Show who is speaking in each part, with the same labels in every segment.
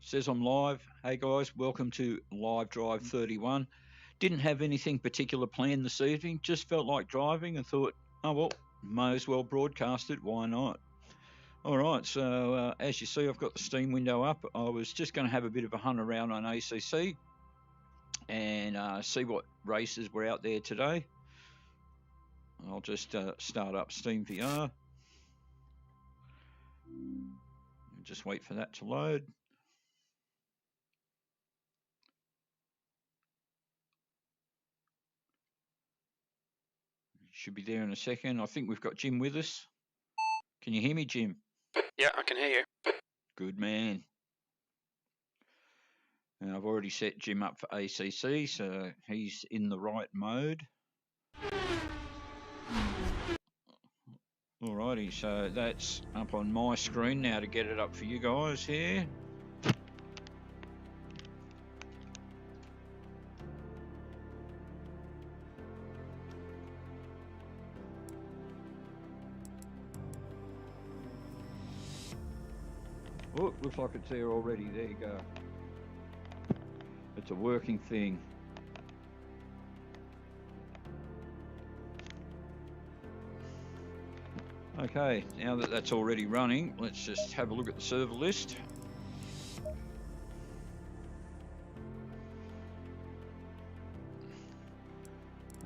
Speaker 1: Says I'm live. Hey guys, welcome to Live Drive 31. Didn't have anything particular planned this evening, just felt like driving and thought, oh well, may as well broadcast it, why not? Alright, so as you see, I've got the Steam window up. I was just going to have a bit of a hunt around on ACC and see what races were out there today. I'll just start up Steam VR. Just wait for that to load. Should be there in a second. I think we've got Jim with us. Can you hear me, Jim?
Speaker 2: Yeah, I can hear you.
Speaker 1: Good man. Now, I've already set Jim up for ACC, so he's in the right mode. Alrighty, so that's up on my screen now to get it up for you guys here. Oh, looks like it's there already. There you go. It's a working thing. Okay, now that that's already running, let's just have a look at the server list.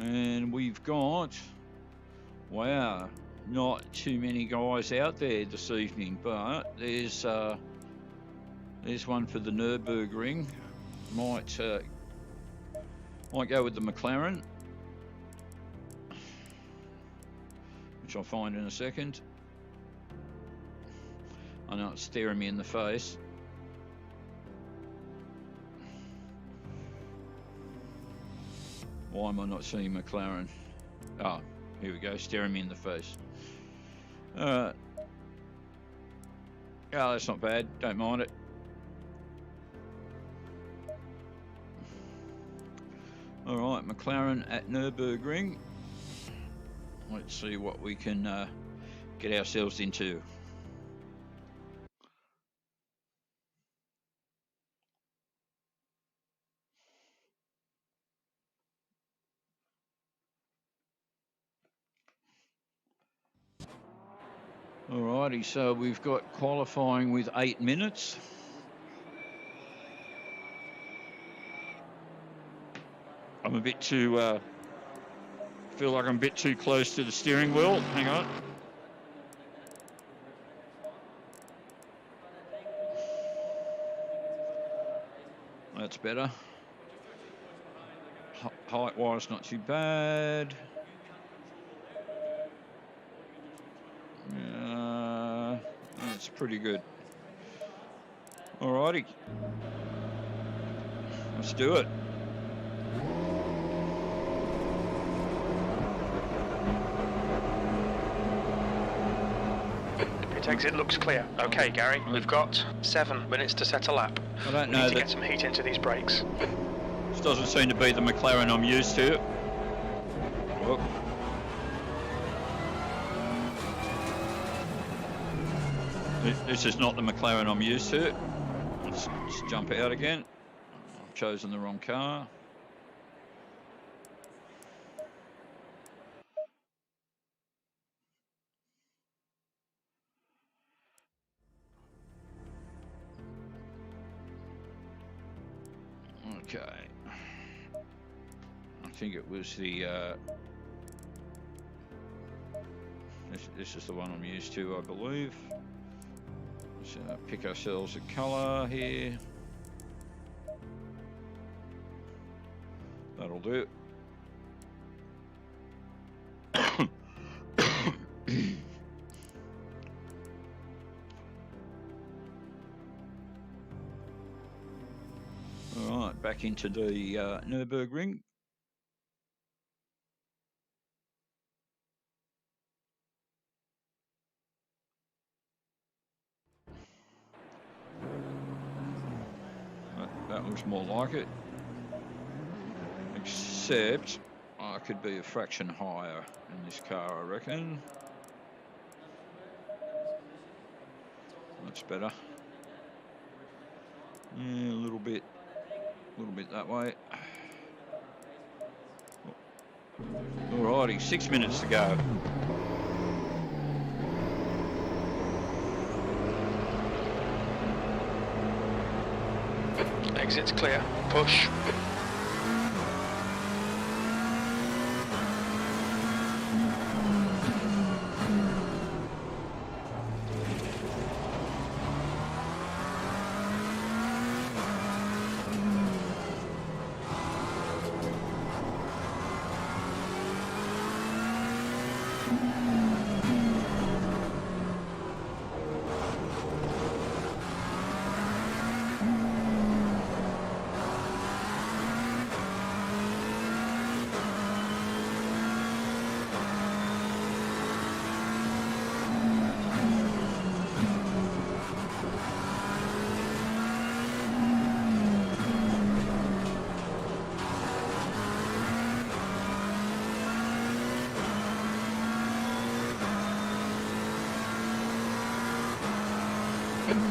Speaker 1: And we've got, wow, not too many guys out there this evening, but there's one for the Nürburgring. Might go with the McLaren, which I'll find in a second. I know it's staring me in the face. Why am I not seeing McLaren? Oh, here we go, staring me in the face. Alright. Oh, that's not bad, don't mind it. Alright, McLaren at Nürburgring. Let's see what we can get ourselves into. Alrighty, so we've got qualifying with 8 minutes. I'm a bit too, feel like I'm a bit too close to the steering wheel. Hang on. That's better. Height-wise, not too bad. That's pretty good. Alrighty. Let's do it.
Speaker 2: It exit looks clear. Okay, Gary, we've got 7 minutes to set a lap.
Speaker 1: I don't
Speaker 2: We
Speaker 1: know
Speaker 2: need to
Speaker 1: that
Speaker 2: get some heat into these brakes.
Speaker 1: this doesn't seem to be the McLaren I'm used to. Whoop. This is not the McLaren I'm used to. Let's jump out again. I've chosen the wrong car. Okay. I think it was the this is the one I'm used to, I believe. Let's pick ourselves a colour here. That'll do. Alright, back into the Nürburgring. That looks more like it. Except I could be a fraction higher in this car, I reckon. That's better. Yeah, a little bit that way. Alrighty, 6 minutes to go.
Speaker 2: Exit's clear. Push.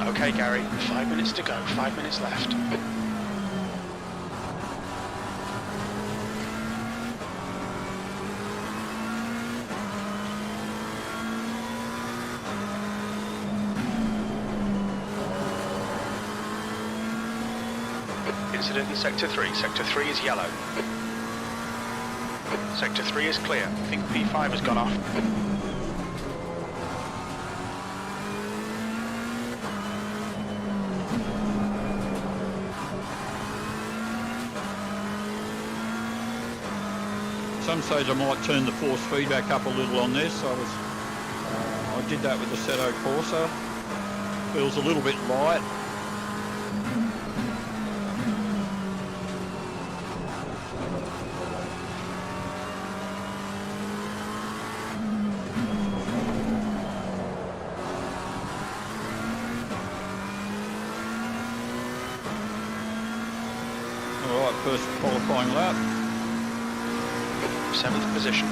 Speaker 2: Okay, Gary, 5 minutes to go, 5 minutes left. Incident in Sector 3. Sector 3 is yellow. Sector 3 is clear. I think P5 has gone off.
Speaker 1: Some stage I might turn the force feedback up a little on this. I did that with the Seto Corsa. Feels a little bit light. All right, first qualifying lap.
Speaker 2: 7th position.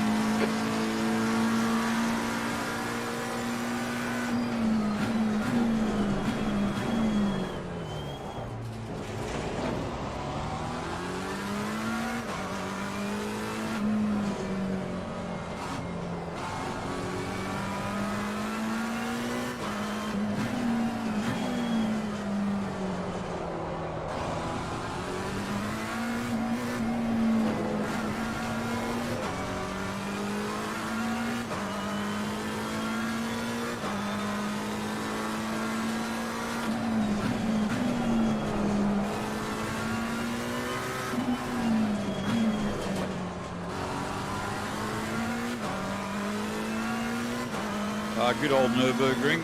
Speaker 1: Good old Nürburgring.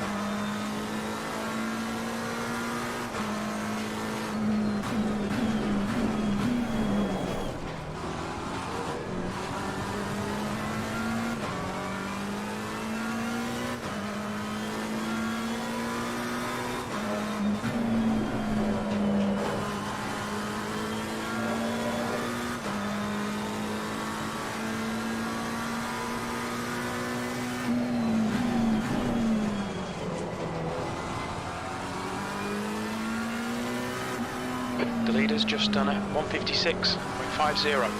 Speaker 2: The leader's just done a 156.50.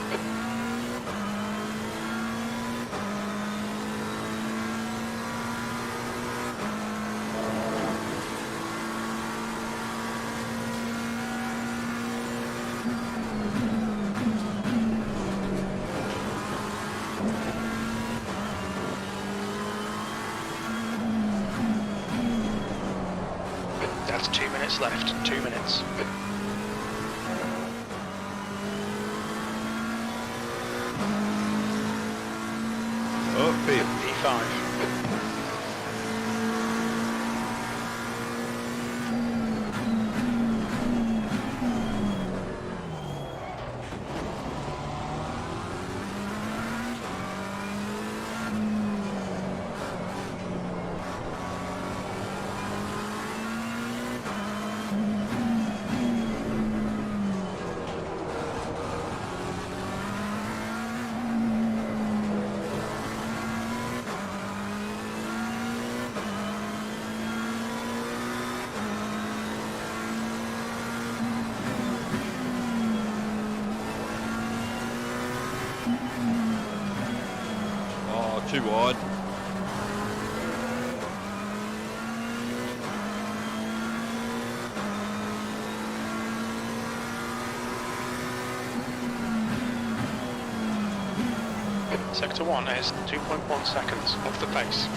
Speaker 2: That's 2 minutes left, 2 minutes.
Speaker 1: Oh,
Speaker 2: P5.
Speaker 1: too wide.
Speaker 2: Sector 1 is 2.1 seconds off the pace.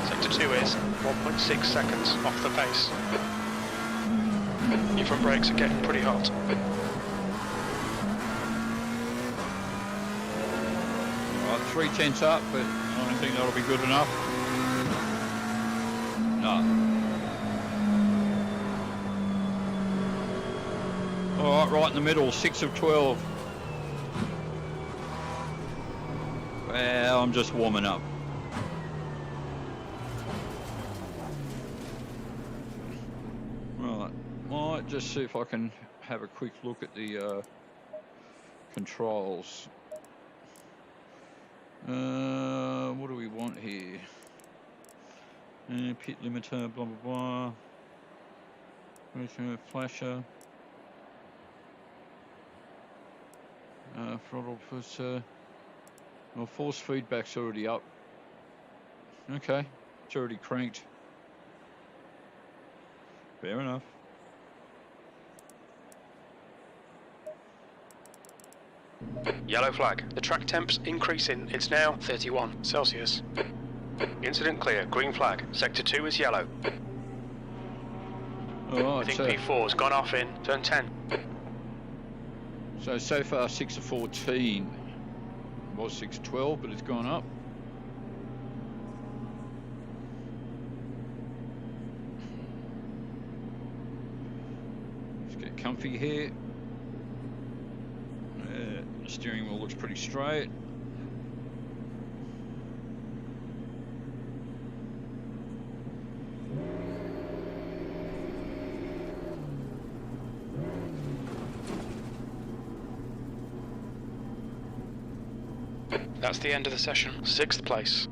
Speaker 2: Sector 2 is 1.6 seconds off the pace. Your front brakes are getting pretty hot.
Speaker 1: Right, 3/10 up, but I don't think that'll be good enough. No. All right, right in the middle, 6 of 12. Well, I'm just warming up. Right, might just see if I can have a quick look at the controls. What do we want here? Pit limiter, blah blah blah. Flasher. Throttle pusher. Well, force feedback's already up. Okay, it's already cranked. Fair enough.
Speaker 2: Yellow flag. The track temp's increasing. It's now 31 Celsius. Incident clear. Green flag. Sector 2 is yellow.
Speaker 1: All
Speaker 2: I think
Speaker 1: right,
Speaker 2: P4's gone off in turn 10.
Speaker 1: so far 6 of 14. It was 6 of 12, but it's gone up. Let's get comfy here. The steering wheel looks pretty straight.
Speaker 2: That's the end of the session. 6th place.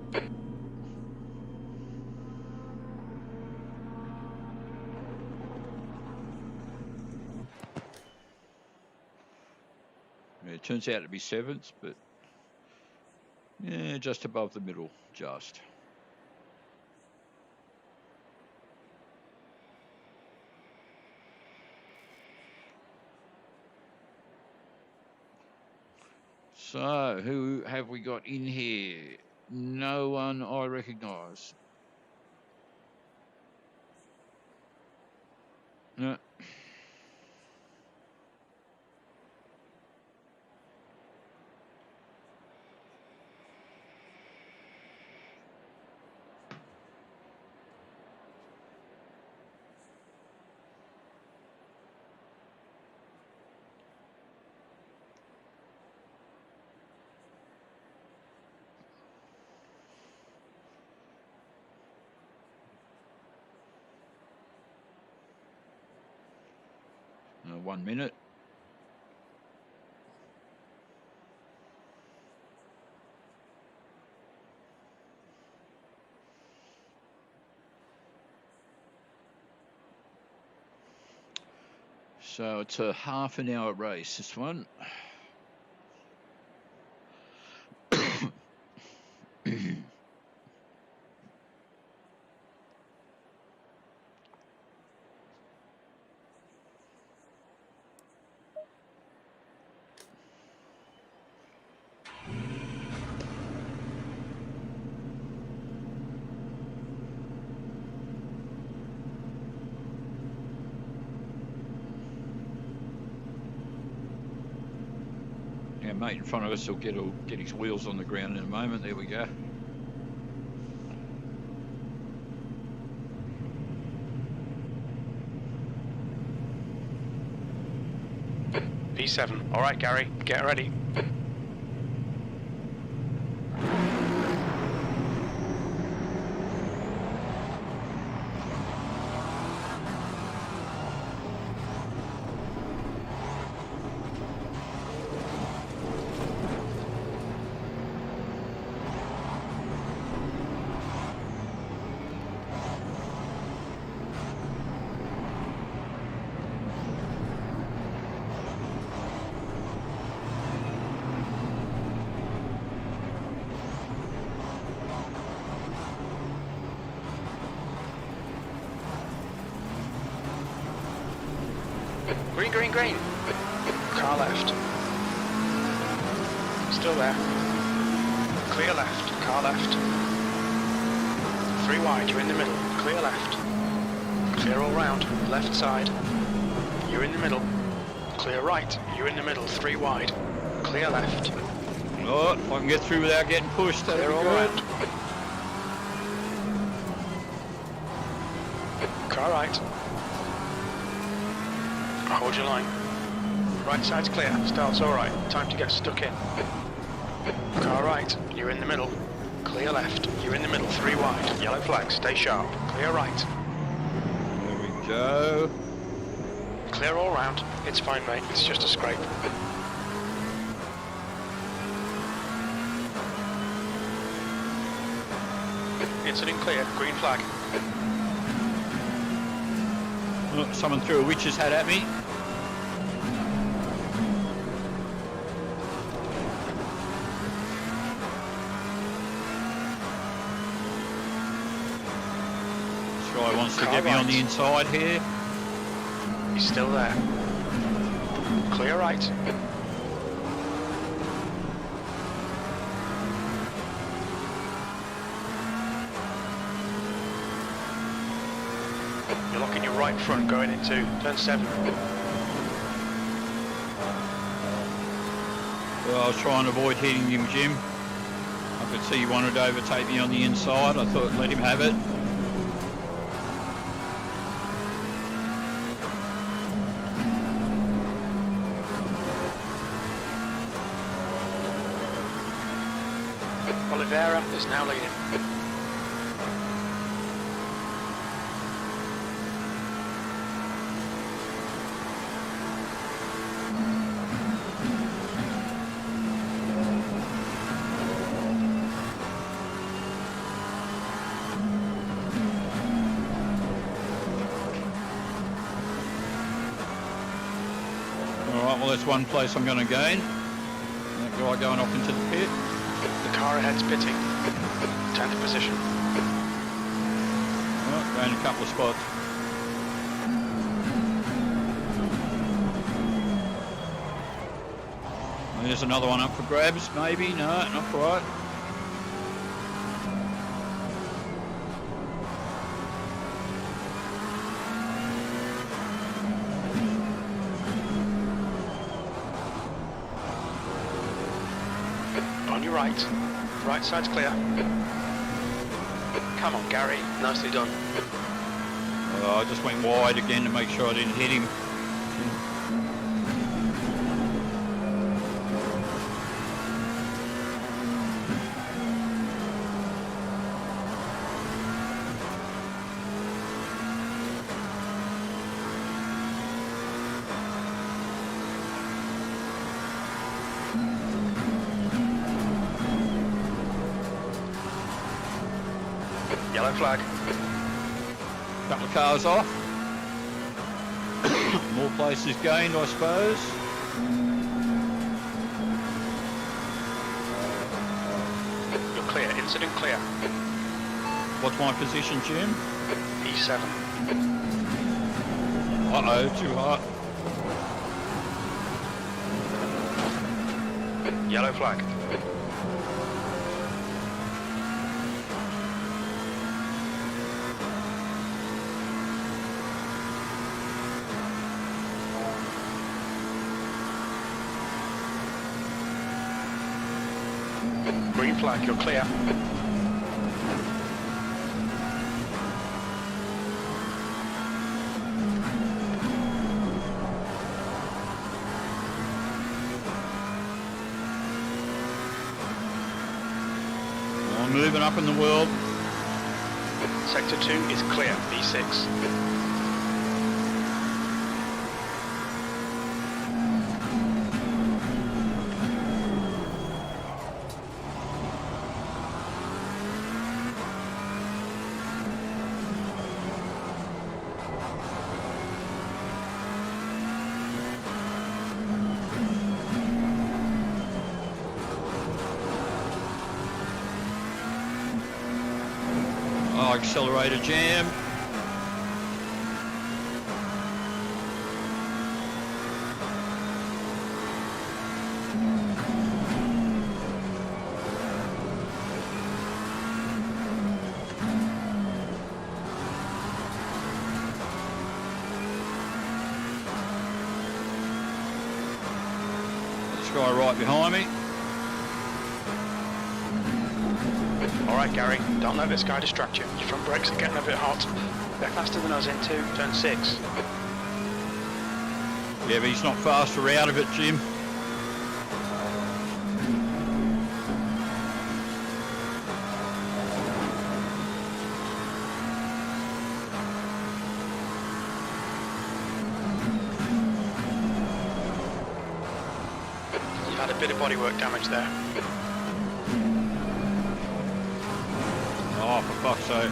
Speaker 1: It turns out to be 7th, but yeah, just above the middle, just. So, who have we got in here? No one I recognise. No. No, 1 minute. So it's a half an hour race, this one. Our mate in front of us will get his wheels on the ground in a moment. There we go.
Speaker 2: P7. All right, Gary, get ready. Green, green, green. Car left. Still there. Clear left. Car left. 3 wide. You're in the middle. Clear left. Clear all round. Left side. You're in the middle. Clear right. You're in the middle. 3 wide. Clear left.
Speaker 1: Oh, if I can get through without getting pushed, that'll
Speaker 2: Clear
Speaker 1: be
Speaker 2: all
Speaker 1: good.
Speaker 2: round. Car right. Hold your line. Right side's clear. Start's alright. Time to get stuck in. Car right. You're in the middle. Clear left. You're in the middle. 3 wide. Yellow flag. Stay sharp. Clear right.
Speaker 1: There we go.
Speaker 2: Clear all round. It's fine, mate. It's just a scrape. Incident clear. Green flag.
Speaker 1: Oh, someone threw a witch's hat at me. This guy wants to get me on the inside here.
Speaker 2: He's still there. Clear right. You're locking your right front going into turn 7.
Speaker 1: Well, I was trying to avoid hitting him, Jim. I could see he wanted to overtake me on the inside. I thought let him have it.
Speaker 2: Oliveira is now leading.
Speaker 1: Alright, well that's one place I'm going to gain. That guy going off into the pit.
Speaker 2: The car ahead's pitting. 10th position.
Speaker 1: Right, going a couple of spots. There's another one up for grabs, maybe. No, not quite.
Speaker 2: On your right. Right side's clear. Come on, Gary. Nicely done.
Speaker 1: I just went wide again to make sure I didn't hit him.
Speaker 2: Yellow flag.
Speaker 1: Couple of cars off. More places gained, I suppose.
Speaker 2: You're clear. Incident clear.
Speaker 1: What's my position, Jim?
Speaker 2: P7.
Speaker 1: Uh-oh, too hot.
Speaker 2: Yellow flag. Green flag, you're clear.
Speaker 1: up in the world.
Speaker 2: Sector 2 is clear, B6.
Speaker 1: Oh, accelerator jam. This guy right behind me.
Speaker 2: Alright Gary, don't let this guy distract you. Your front brakes are getting a bit hot. They're faster than us into turn 6.
Speaker 1: Yeah, but he's not faster out of it, Jim.
Speaker 2: You've had a bit of bodywork damage there.
Speaker 1: Oh, for fuck's sake.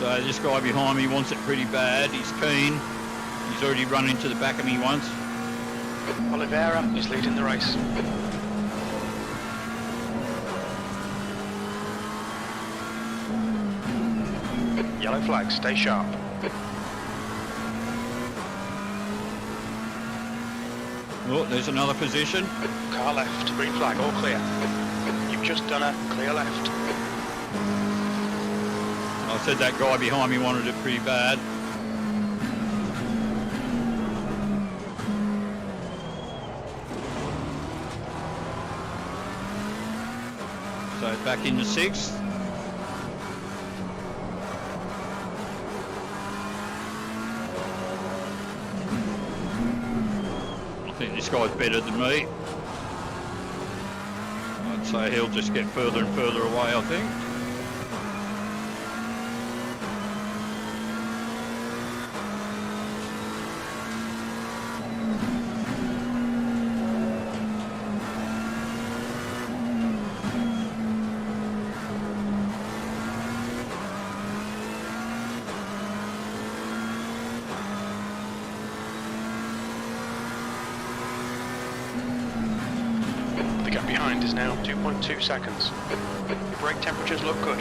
Speaker 1: So this guy behind me wants it pretty bad. He's keen. He's already run into the back of me once.
Speaker 2: Oliveira is leading the race. Yellow flag, stay sharp.
Speaker 1: Oh, there's another position.
Speaker 2: Car left, green flag, all clear. You've just done a clear left.
Speaker 1: I said that guy behind me wanted it pretty bad. So back into 6th. I think this guy's better than me. I'd say he'll just get further and further away, I think.
Speaker 2: The gap behind is now 2.2 seconds. Your brake temperatures look good.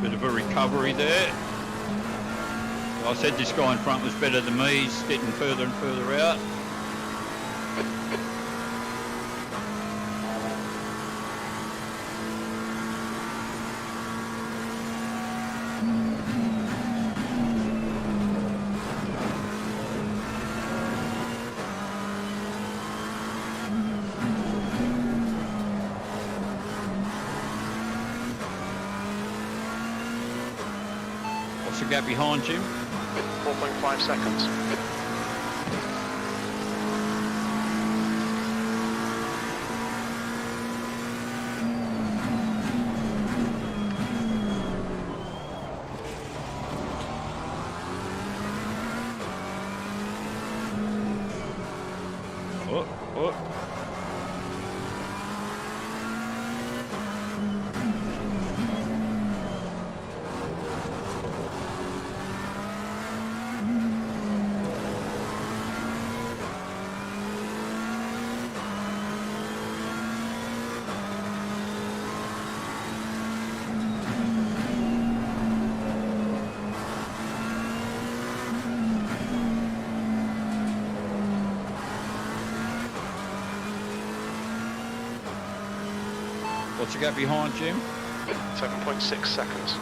Speaker 1: Bit of a recovery there. I said this guy in front was better than me. He's getting further and further out. What's the gap behind Jim?
Speaker 2: 4.5 seconds.
Speaker 1: Oh, oh. What's you got behind, Jim?
Speaker 2: 7.6 seconds.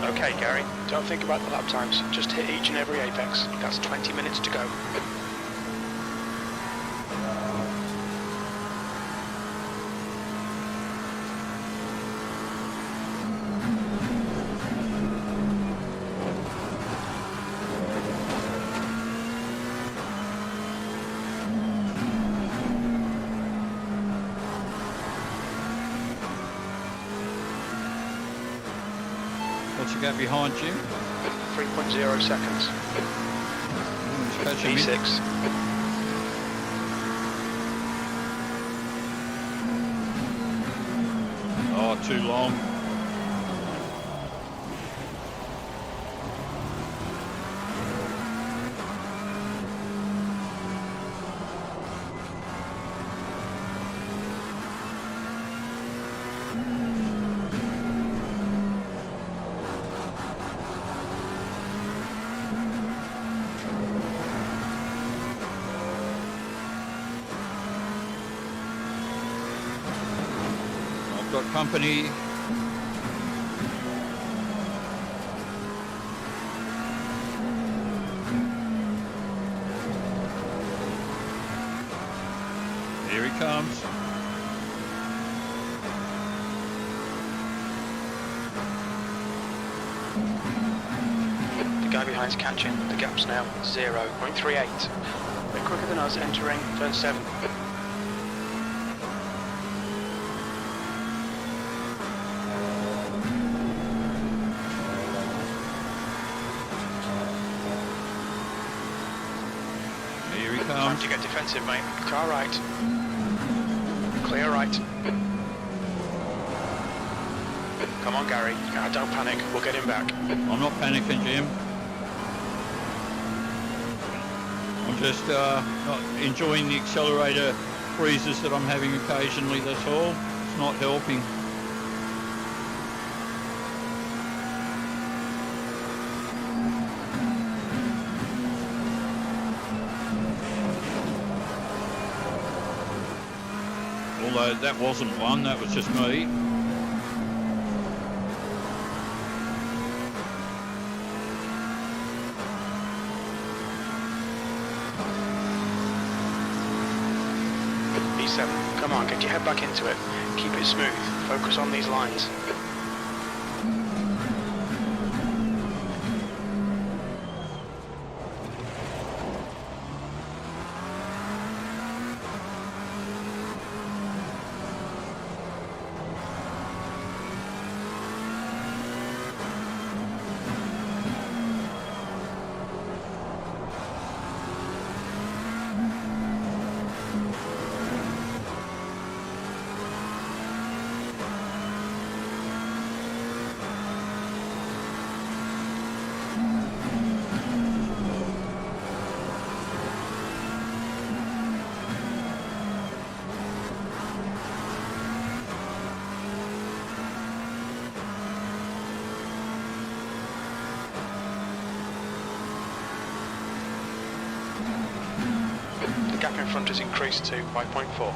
Speaker 2: Okay, Gary, don't think about the lap times. Just hit each and every apex. That's 20 minutes to go.
Speaker 1: What's you got behind, Jim?
Speaker 2: 3.0 seconds. V6.
Speaker 1: Oh, too long. Got company. Here he comes.
Speaker 2: The guy behind's catching. The gap's now 0.38. A bit quicker than us entering turn 7. Time to get defensive, mate. Car right. Clear right. Come on, Gary. Don't panic. We'll get him back.
Speaker 1: I'm not panicking, Jim. I'm just not enjoying the accelerator freezes that I'm having occasionally, that's all. It's not helping. Although that wasn't one, that was just me.
Speaker 2: B7, come on, get your head back into it. Keep it smooth. Focus on these lines. The gap in front has increased to 5.4.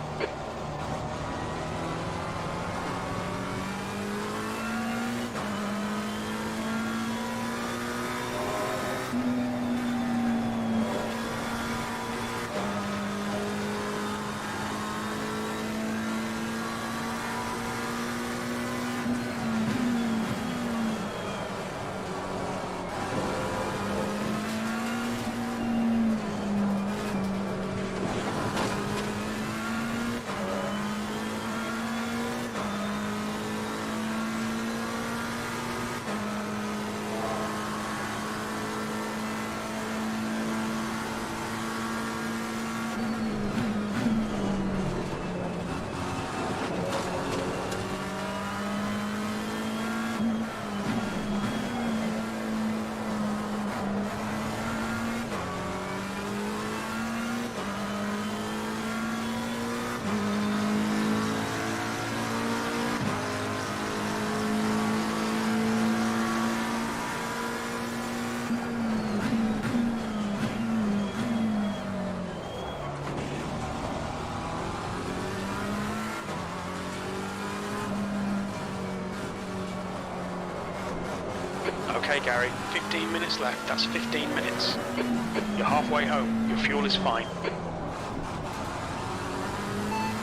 Speaker 2: Okay, Gary, 15 minutes left. That's 15 minutes. You're halfway home. Your fuel is fine.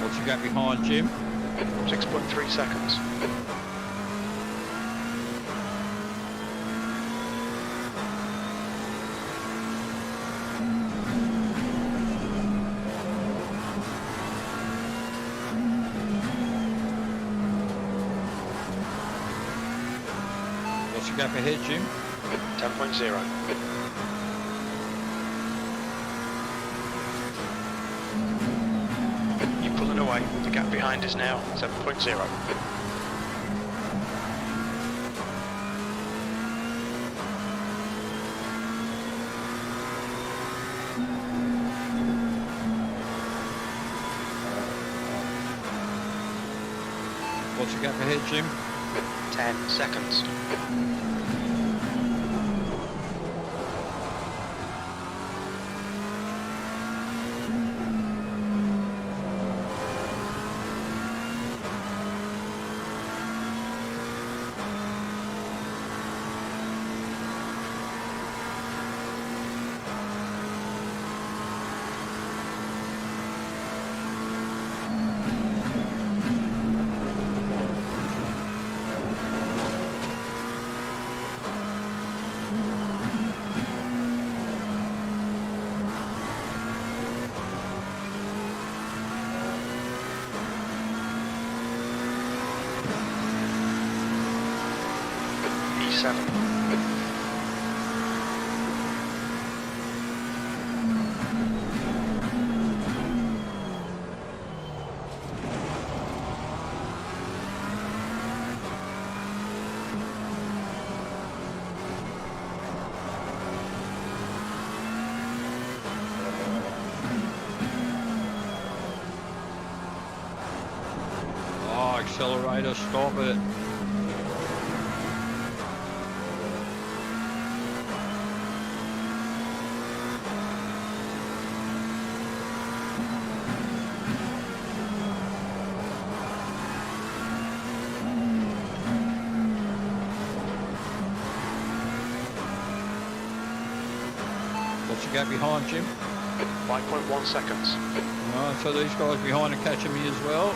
Speaker 1: What's your gap behind, Jim?
Speaker 2: 6.3 seconds.
Speaker 1: What's your gap ahead, Jim?
Speaker 2: 10.0. You're pulling away. The gap behind is now 7.0.
Speaker 1: What's your gap ahead, Jim?
Speaker 2: 10 seconds. E7.
Speaker 1: Oh, accelerator, stop it. What's your gap behind, Jim?
Speaker 2: 5.1 seconds.
Speaker 1: Right, so these guys behind are catching me as well.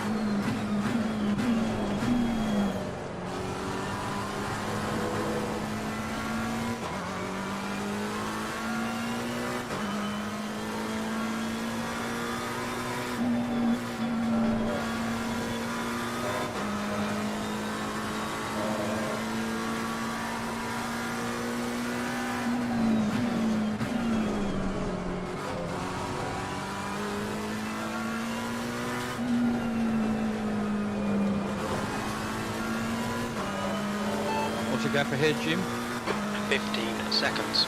Speaker 1: What's your gap ahead, Jim?
Speaker 2: 15 seconds.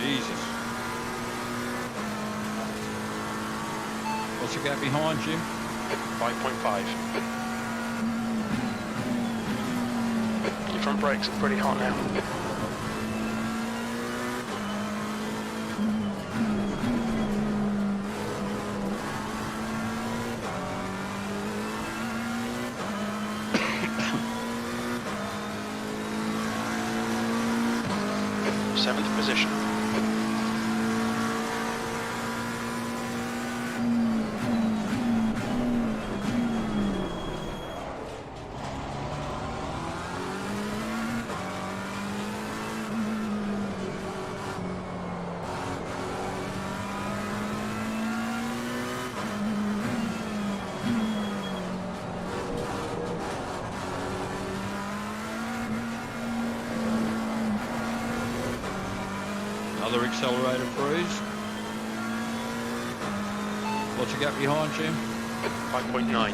Speaker 1: Jesus. What's your gap behind, Jim?
Speaker 2: 5.5. Your front brakes are pretty hot now. Seventh position.
Speaker 1: Another accelerator freeze. What's your gap behind, Jim?
Speaker 2: 5.9.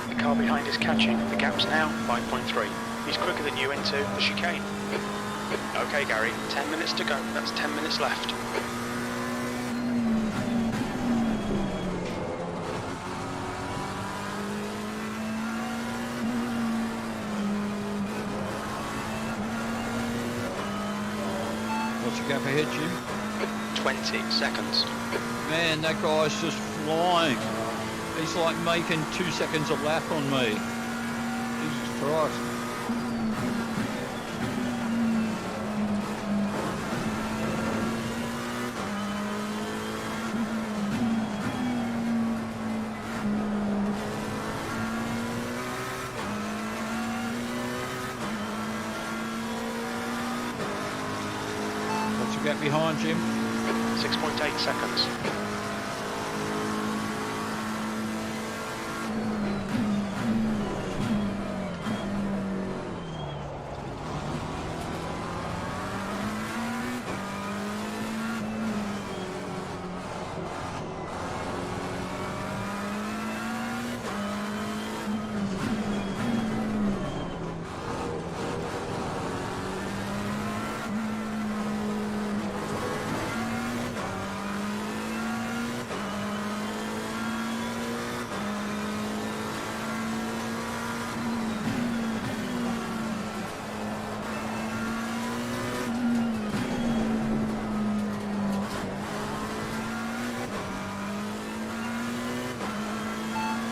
Speaker 2: The car behind is catching. The gap's now 5.3. He's quicker than you into the chicane. Okay, Gary, 10 minutes to go. That's 10 minutes left.
Speaker 1: What's the gap ahead, Jim?
Speaker 2: 20 seconds.
Speaker 1: Man, that guy's just flying. He's like making 2 seconds a lap on me. Jesus Christ. What's the gap behind, Jim?
Speaker 2: 6.8 seconds.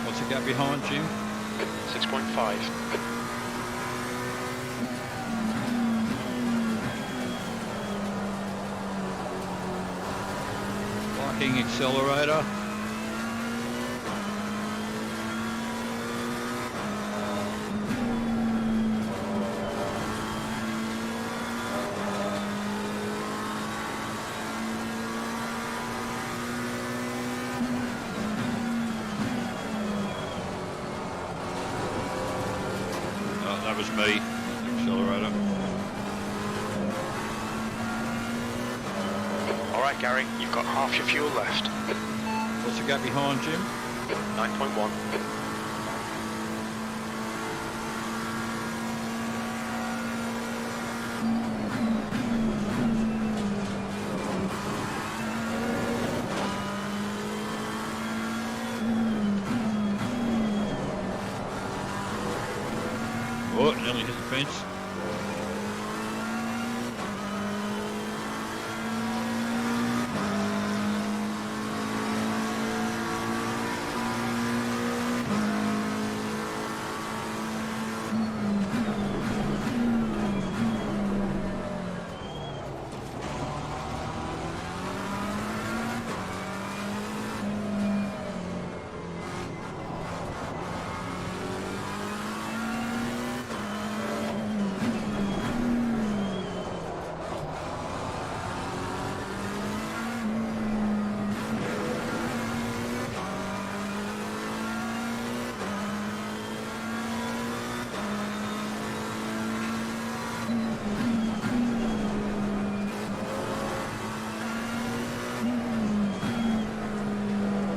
Speaker 1: What's the gap behind, Jim?
Speaker 2: 6.5.
Speaker 1: Liking accelerator. That was me, accelerator.
Speaker 2: Alright, Gary, you've got half your fuel left.
Speaker 1: What's the gap behind, Jim?
Speaker 2: 9.1.
Speaker 1: Oh, nearly hit the fence.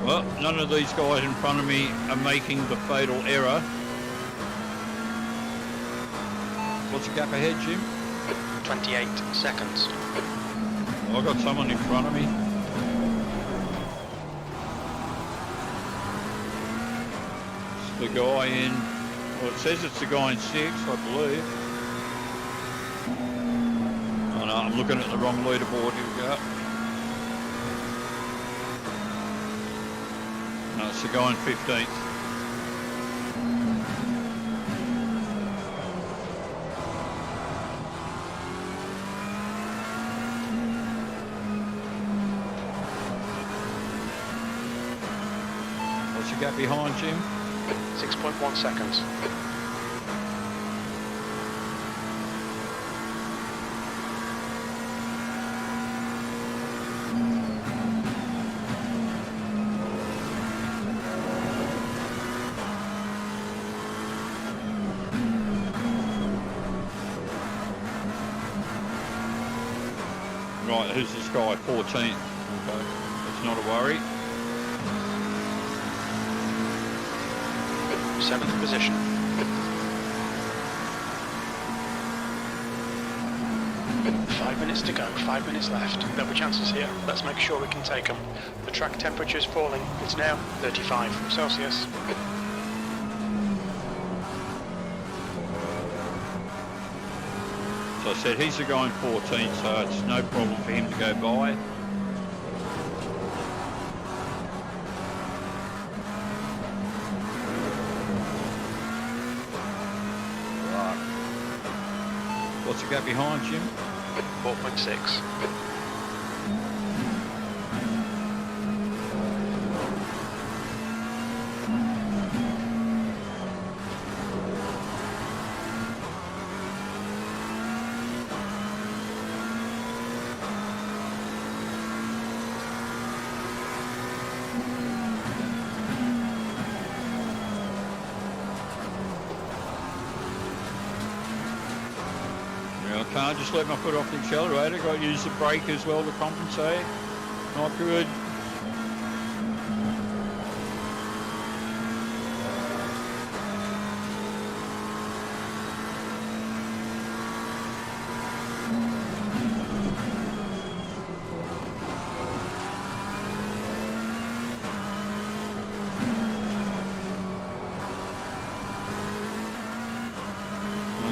Speaker 1: Well, none of these guys in front of me are making the fatal error. What's the gap ahead, Jim?
Speaker 2: 28 seconds.
Speaker 1: Well, I've got someone in front of me. It's the guy in, well, it says it's the guy in 6, I believe. Oh no, I'm looking at the wrong leaderboard. Here we go. No, it's the guy in 15th. What's the gap behind, Jim?
Speaker 2: 6.1 seconds.
Speaker 1: Right, who's this guy? 14th. Okay, that's not a worry.
Speaker 2: 7th position. 5 minutes to go, 5 minutes left. There'll be chances here. Let's make sure we can take them. The track temperature is falling. It's now 35 Celsius.
Speaker 1: So I said he's a guy in 14, so it's no problem for him to go by. What's the gap behind, Jim?
Speaker 2: 4.6.
Speaker 1: I can't just let my foot off the accelerator. Got to use the brake as well to compensate. Not good.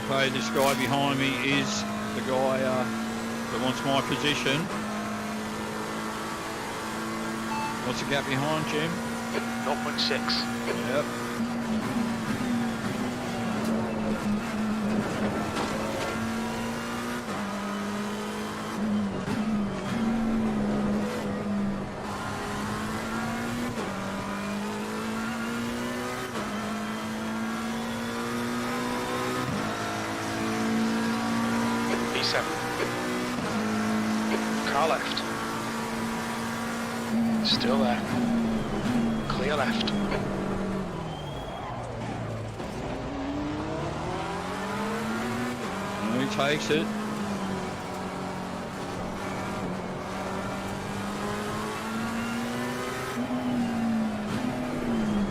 Speaker 1: Okay, this guy behind me is the guy that wants my position. What's the gap behind, Jim?
Speaker 2: 0.6.
Speaker 1: Yep.
Speaker 2: B7. Car left. Still there. Clear left.
Speaker 1: And he takes it.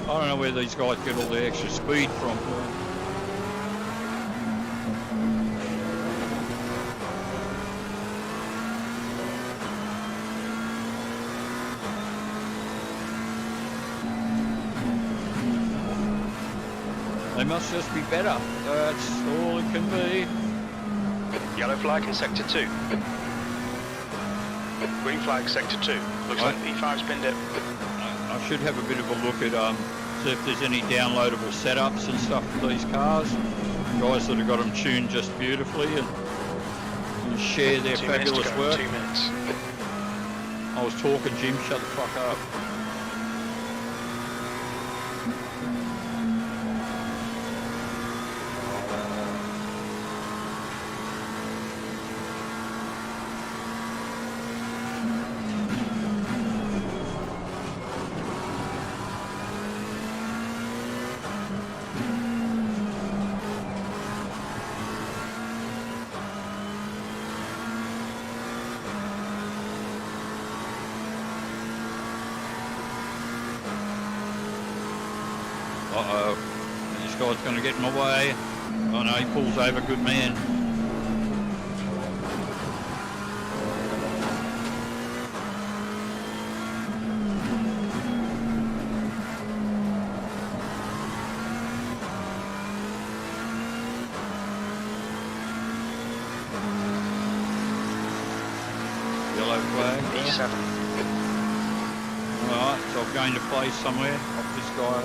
Speaker 1: I don't know where these guys get all the extra speed from. They must just be better. That's all it can be.
Speaker 2: Yellow flag in sector 2. Green flag sector 2. Looks like P5's pinned it.
Speaker 1: I should have a bit of a look at see if there's any downloadable setups and stuff for these cars. Guys that have got them tuned just beautifully and share their
Speaker 2: 2 minutes
Speaker 1: fabulous
Speaker 2: to go,
Speaker 1: work.
Speaker 2: 2 minutes.
Speaker 1: I was talking, Jim. Shut the fuck up. Uh-oh, this guy's going to get in my way. Oh no, he pulls over, good man. Yellow flag.
Speaker 2: B7.
Speaker 1: Alright, so I've gained a place somewhere off this guy.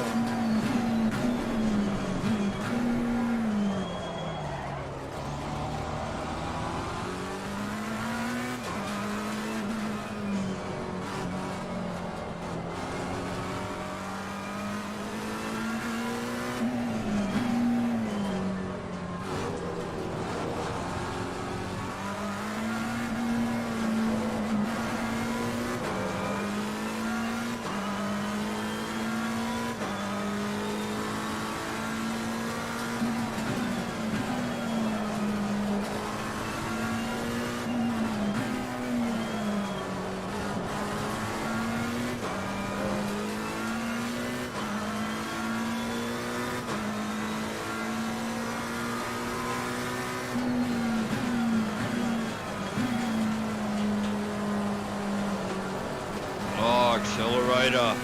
Speaker 1: Accelerator.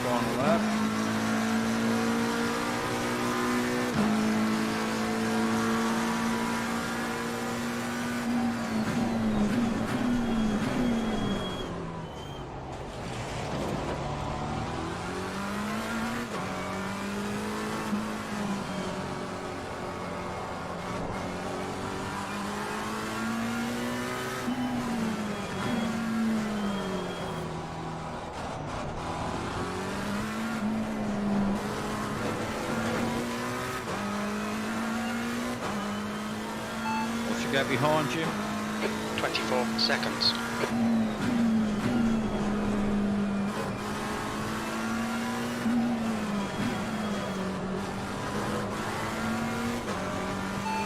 Speaker 1: Final lap. Go behind you.
Speaker 2: 24 seconds.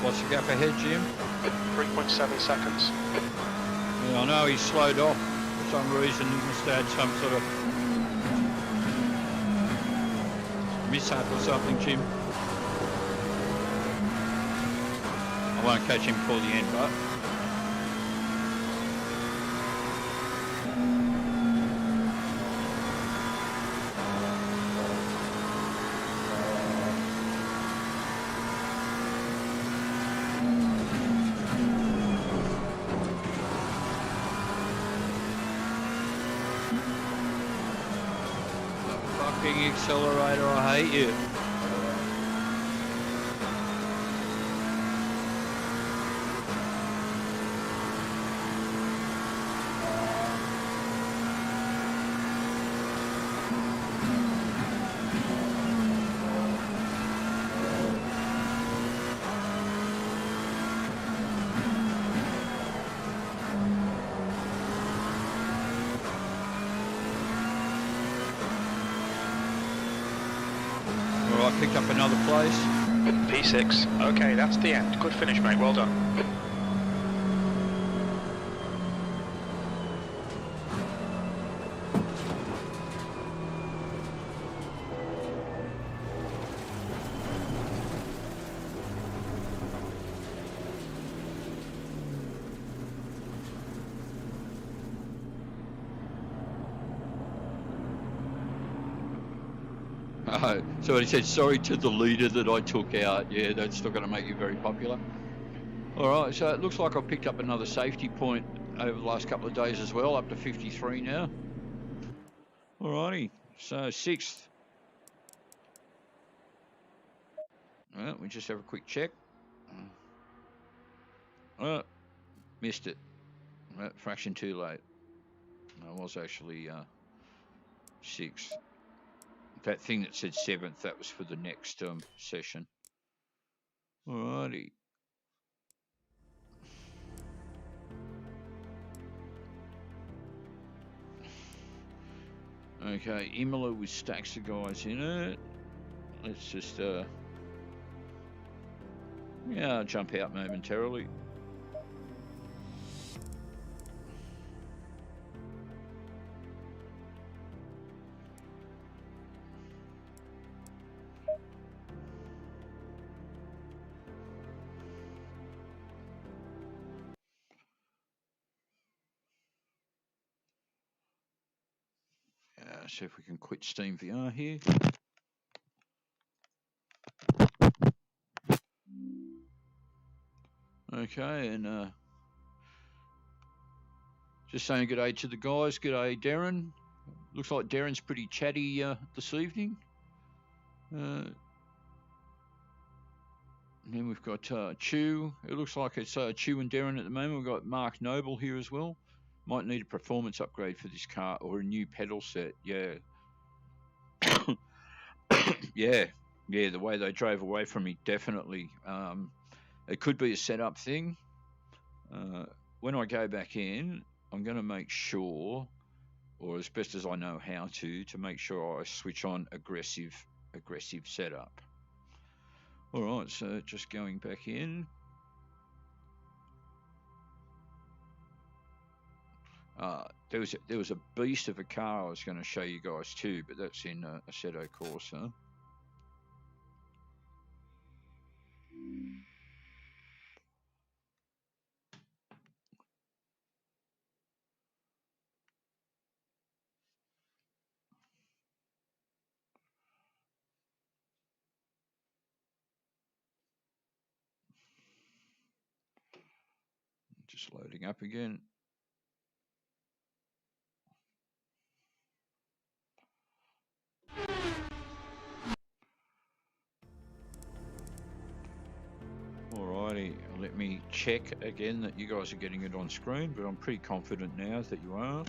Speaker 1: What's the gap ahead, Jim?
Speaker 2: 3.7 seconds.
Speaker 1: Yeah, I know he's slowed off for some reason. He must have had some sort of mishap or something, Jim. I won't catch him before the end, but fucking accelerator, I hate you. I picked up another place.
Speaker 2: P6. Okay, that's the end. Good finish, mate. Well done.
Speaker 1: Oh, so he said, sorry to the leader that I took out. Yeah, that's still going to make you very popular. All right, so it looks like I've picked up another safety point over the last couple of days as well, up to 53 now. All righty, so 6th. Well, we just have a quick check. Oh, missed it. Fraction too late. I was actually 6th. That thing that said 7th, that was for the next session. Alrighty. Okay, Imola with stacks of guys in it. Let's just, yeah, I'll jump out momentarily. See if we can quit Steam VR here. Okay, and just saying good day to the guys. Good day, Darren. Looks like Darren's pretty chatty this evening. And then we've got Chew. It looks like it's Chew and Darren at the moment. We've got Mark Noble here as well. Might need a performance upgrade for this car or a new pedal set. Yeah. yeah. The way they drove away from me, definitely. It could be a setup thing. When I go back in, I'm going to make sure, or as best as I know how to make sure I switch on aggressive setup. All right, so just going back in. There was a beast of a car I was going to show you guys too, but that's in Assetto Corsa. Just loading up again. Alrighty, let me check again that you guys are getting it on screen, but I'm pretty confident now that you are.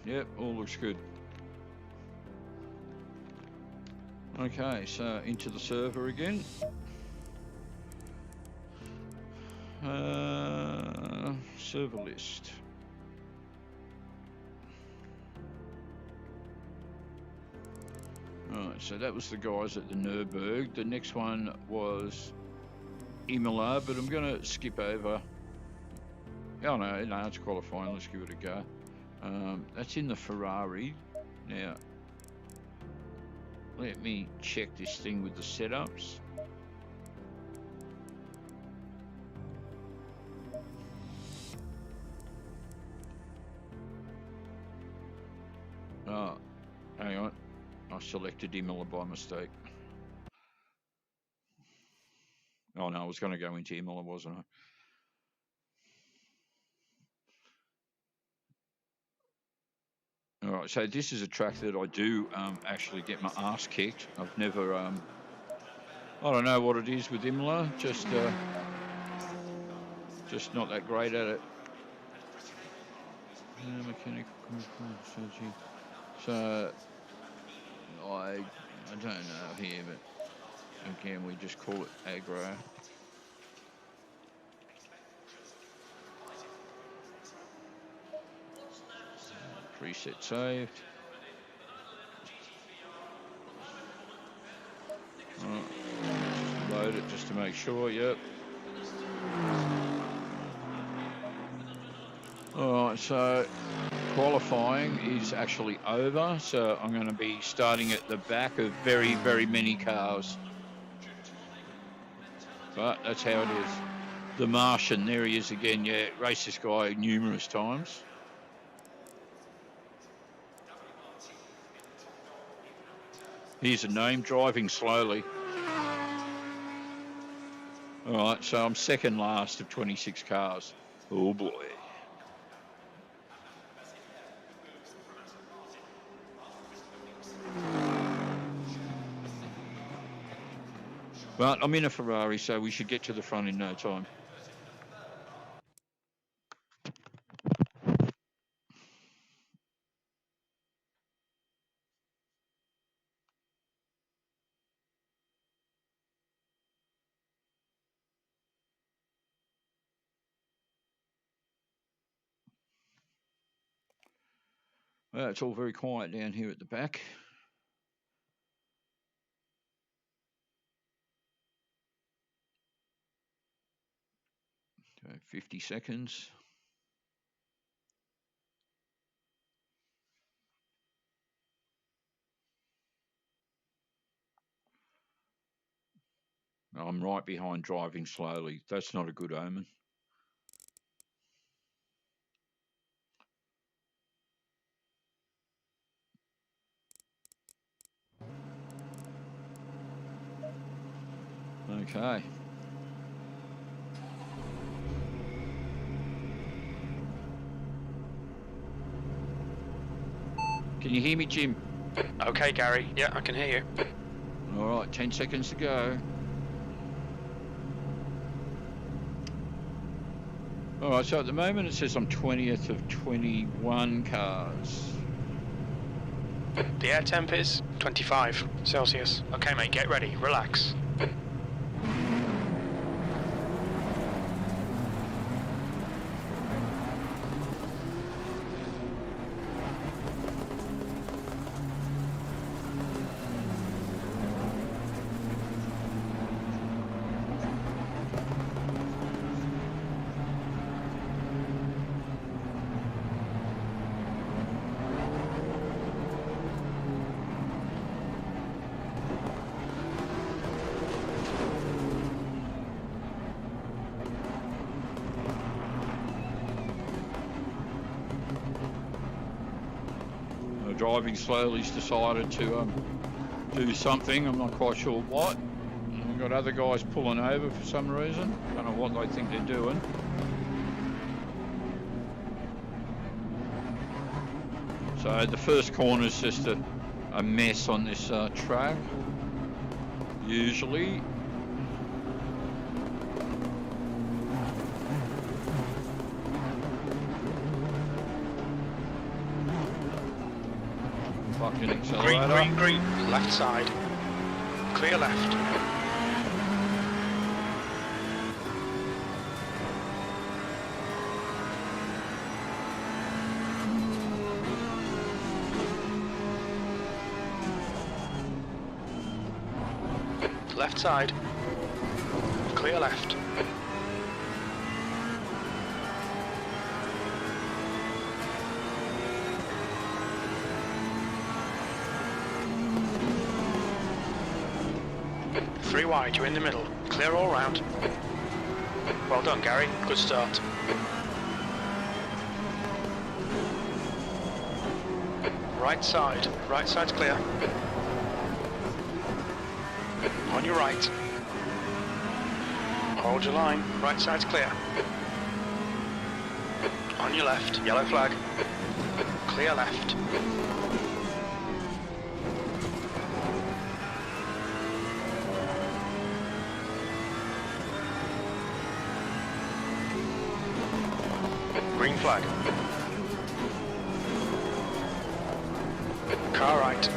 Speaker 1: Yep, all looks good. Okay, so into the server again. Server list. Alright, so that was the guys at the Nürburgring. The next one was Imola, but I'm going to skip over. Oh no, it's qualifying. Let's give it a go. That's in the Ferrari. Now, let me check this thing with the setups. Oh, hang on. I selected Imola by mistake. Oh no, I was going to go into Imola, wasn't I? All right, so this is a track that I do actually get my ass kicked. I've never, I don't know what it is with Imola, just not that great at it. Mechanical strategy. So I don't know here, but again, we just call it aggro. Preset saved. Just load it just to make sure, yep. Alright, so qualifying is actually over, so I'm going to be starting at the back of very, very many cars. But that's how it is. The Martian, there he is again, yeah, raced this guy numerous times. Here's a name, driving slowly. All right, so I'm second last of 26 cars. Oh boy. But I'm in a Ferrari, so we should get to the front in no time. Well, it's all very quiet down here at the back. 50 seconds. I'm right behind driving slowly. That's not a good omen. Okay. Can you hear me, Jim?
Speaker 2: Okay, Gary. Yeah, I can hear you.
Speaker 1: All right, 10 seconds to go. All right, so at the moment it says I'm 20th of 21 cars.
Speaker 2: The air temp is 25 Celsius. Okay, mate, get ready. Relax.
Speaker 1: Driving slowly's decided to do something. I'm not quite sure what. We've got other guys pulling over for some reason. Don't know what they think they're doing. So the first corner's just a mess on this track. Usually. Fucking accelerator.
Speaker 2: Green, green, green. Left side. Clear left. Left side. Clear left. Three wide, you're in the middle. Clear all round. Well done, Gary. Good start. Right side. Right side's clear. On your right. Hold your line. Right side's clear. On your left. Yellow flag. Clear left. Green flag. Car right.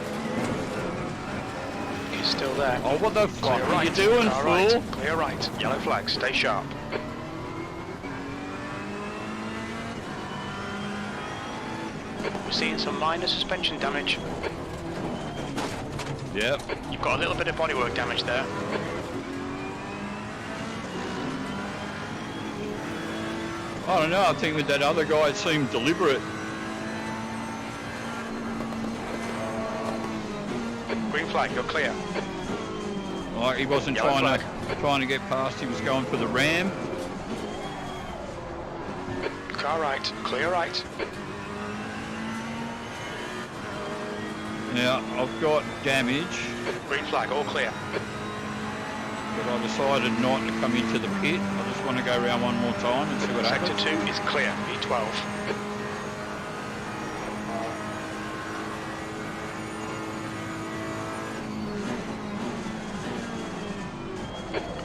Speaker 2: He's still there.
Speaker 1: Oh, what the fuck
Speaker 2: Clear
Speaker 1: are
Speaker 2: right.
Speaker 1: you doing,
Speaker 2: Car
Speaker 1: fool?
Speaker 2: right. Clear right. Yellow flag. Stay sharp. We're seeing some minor suspension damage.
Speaker 1: Yep.
Speaker 2: You've got a little bit of bodywork damage there.
Speaker 1: I don't know, I think with that other guy it seemed deliberate.
Speaker 2: Green flag, you're clear.
Speaker 1: Like he wasn't
Speaker 2: Yellow
Speaker 1: trying to get past, he was going for the ram.
Speaker 2: Car right, clear right.
Speaker 1: Now, I've got damage,
Speaker 2: Green flag, all clear.
Speaker 1: but I decided not to come into the pit. I just want to go around one more time and see what
Speaker 2: Sector
Speaker 1: happens.
Speaker 2: 2 is clear, E12.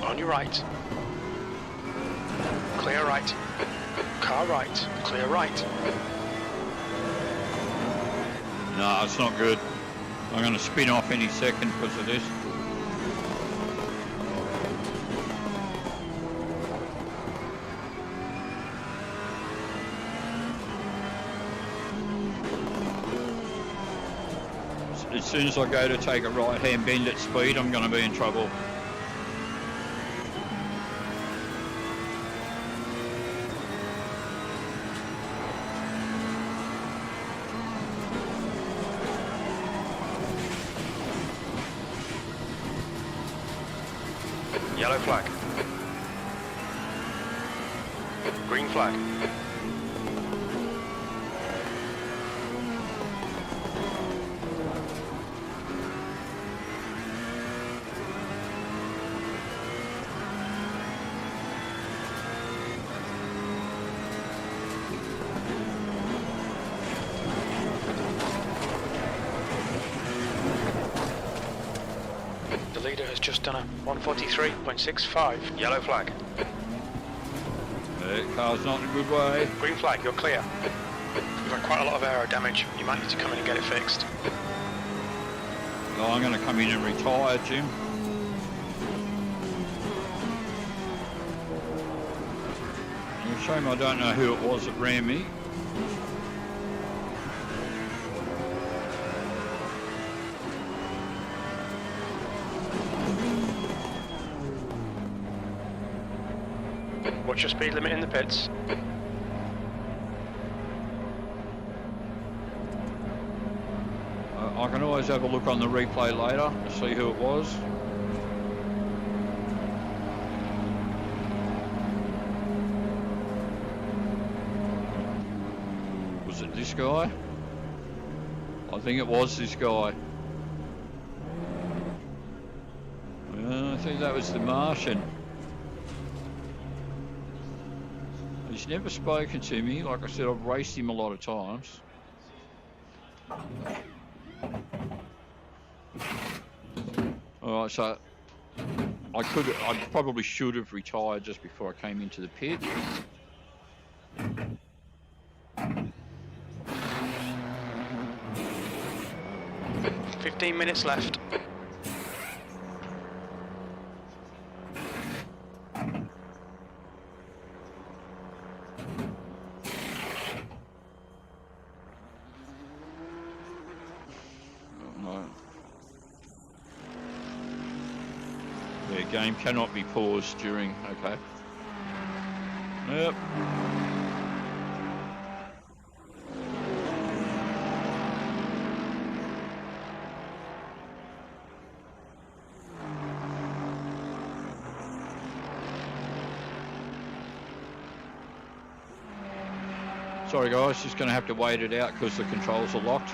Speaker 2: On your right. Clear right. Car right. Clear right.
Speaker 1: No, it's not good. I'm going to spin off any second because of this. As soon as I go to take a right-hand bend at speed, I'm going to be in trouble.
Speaker 2: Yellow flag. Green flag. leader has just done a 143.65. Yellow flag.
Speaker 1: Car's not in a good way.
Speaker 2: Green flag, you're clear. You've had quite a lot of aero damage. You might need to come in and get it fixed.
Speaker 1: Oh, I'm going to come in and retire, Jim. It's a shame I don't know who it was that ran me.
Speaker 2: What's your speed limit in the pits?
Speaker 1: I can always have a look on the replay later to see who it was. Was it this guy? I think it was this guy. I think that was the Martian. He's never spoken to me. Like I said, I've raced him a lot of times. Alright, so I probably should have retired just before I came into the pit.
Speaker 2: 15 minutes left.
Speaker 1: Game cannot be paused during, okay. Yep. Sorry guys, just going to have to wait it out because the controls are locked.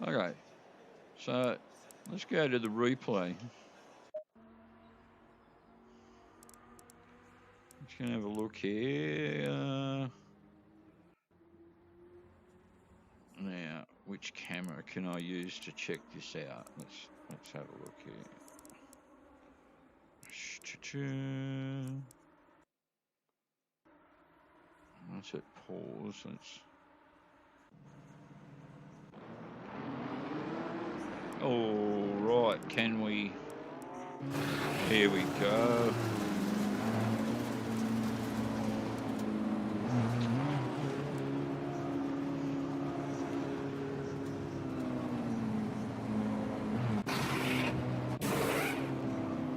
Speaker 1: Okay, so let's go to the replay. Just gonna have a look here. Now, which camera can I use to check this out? Let's have a look here. Let's hit pause. Let's. All right, can we? Here we go.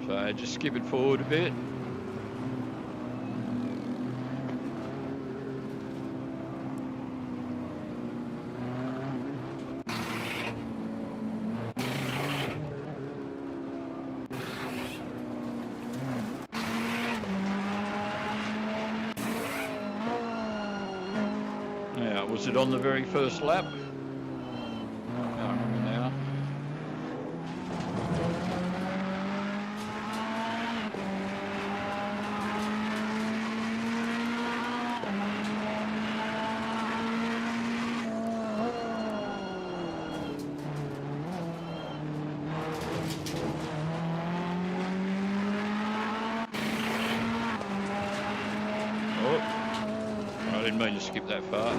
Speaker 1: So just skip it forward a bit. Was it on the very first lap? I can't remember now. Oh, I didn't mean to skip that far.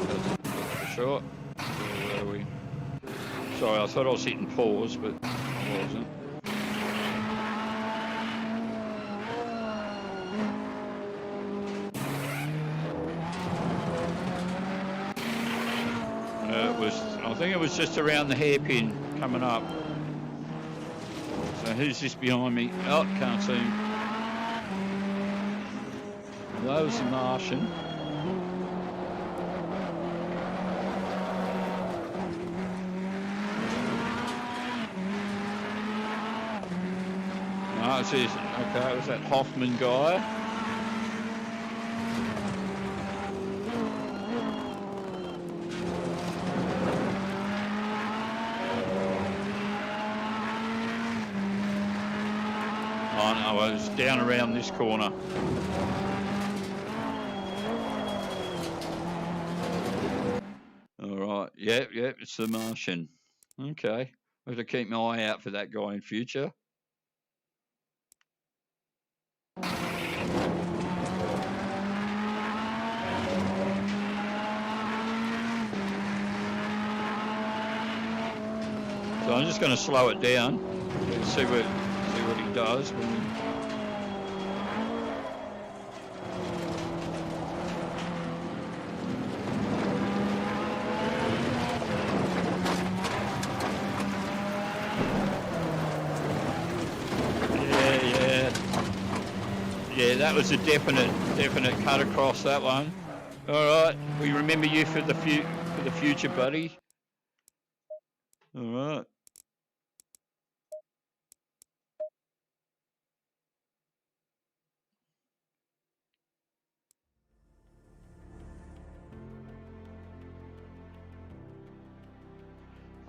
Speaker 1: Sure. Where were we? Sorry, I thought I was hitting pause, but I wasn't. I think it was just around the hairpin coming up. So who's this behind me? Oh, can't see him. That was the Martian. Oh, it says, okay, it was that Hoffman guy. Oh no, I was down around this corner. All right, yep, it's the Martian. Okay, I have to keep my eye out for that guy in future. So I'm just going to slow it down, see what he does. Yeah, that was a definite cut across that one. All right, we remember you for the future, buddy. All right.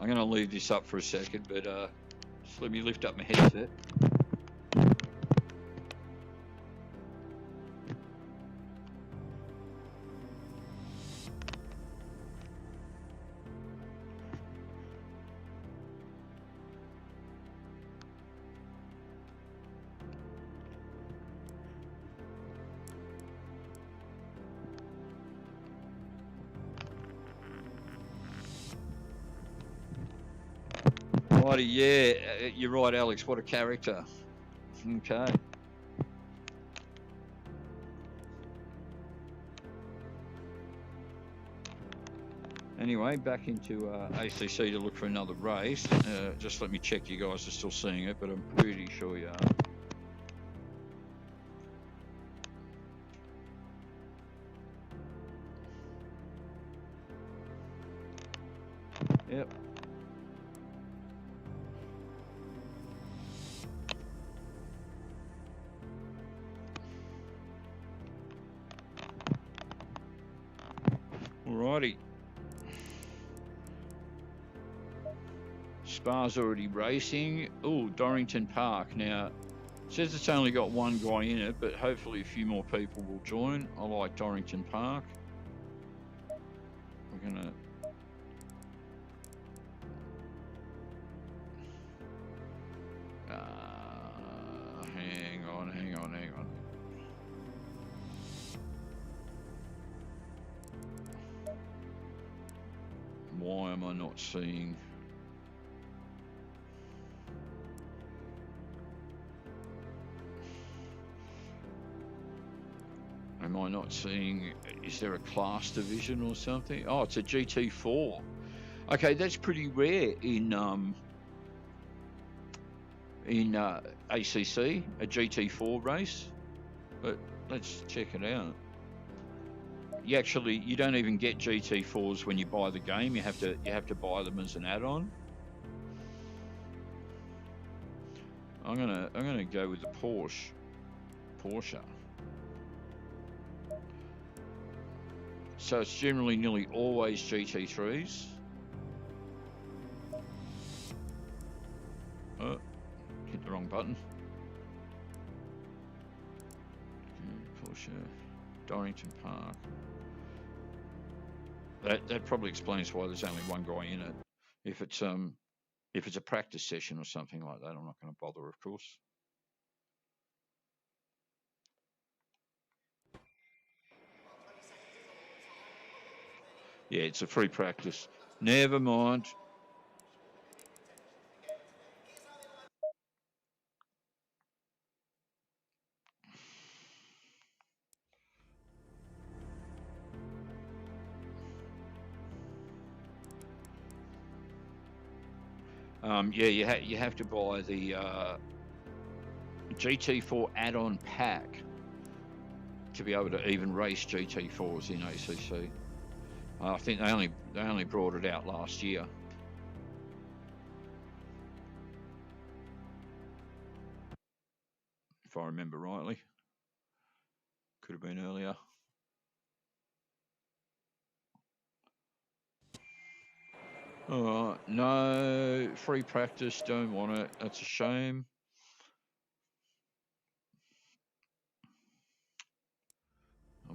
Speaker 1: I'm going to leave this up for a second, but just let me lift up my headset. Righty, yeah, you're right, Alex. What a character. Okay. Anyway, back into ACC to look for another race. Just let me check you guys are still seeing it, but I'm pretty sure you are. Yep. Alrighty. Spa's already racing. Oh, Dorrington Park. Now, it says it's only got one guy in it, but hopefully a few more people will join. I like Dorrington Park. We're going to... hang on. Why am I not seeing... Am I not seeing... Is there a class division or something? Oh, it's a GT4. Okay, that's pretty rare in ACC, a GT4 race. But let's check it out. You don't even get GT4s when you buy the game. You have to buy them as an add-on. I'm gonna go with the Porsche. So it's generally nearly always GT3s. Oh, hit the wrong button. Porsche, Dorrington Park. That probably explains why there's only one guy in it. If it's a practice session or something like that, I'm not going to bother, of course. Yeah, it's a free practice. Never mind. Yeah, you have to buy the GT4 add-on pack to be able to even race GT4s in ACC. I think they only brought it out last year. If I remember rightly. Could have been earlier. Alright, no, free practice, don't want it. That's a shame.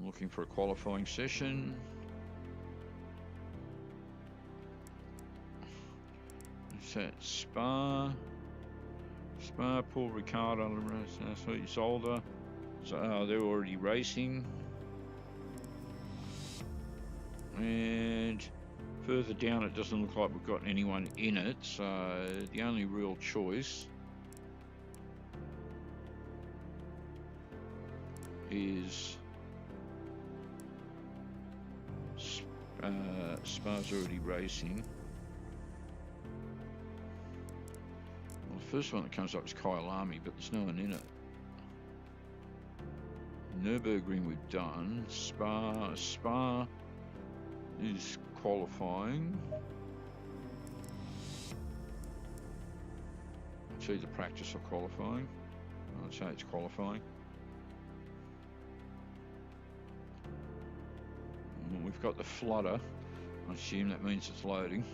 Speaker 1: I'm looking for a qualifying session. Is that Spa, Paul Ricard, Solder. So they're already racing. And further down, it doesn't look like we've got anyone in it. So the only real choice is Spa's already racing. Well, the first one that comes up is Kyalami, but there's no one in it. Nürburgring we've done. Spa is qualifying. It's either practice or qualifying. I'd say it's qualifying. And we've got the flutter. I assume that means it's loading.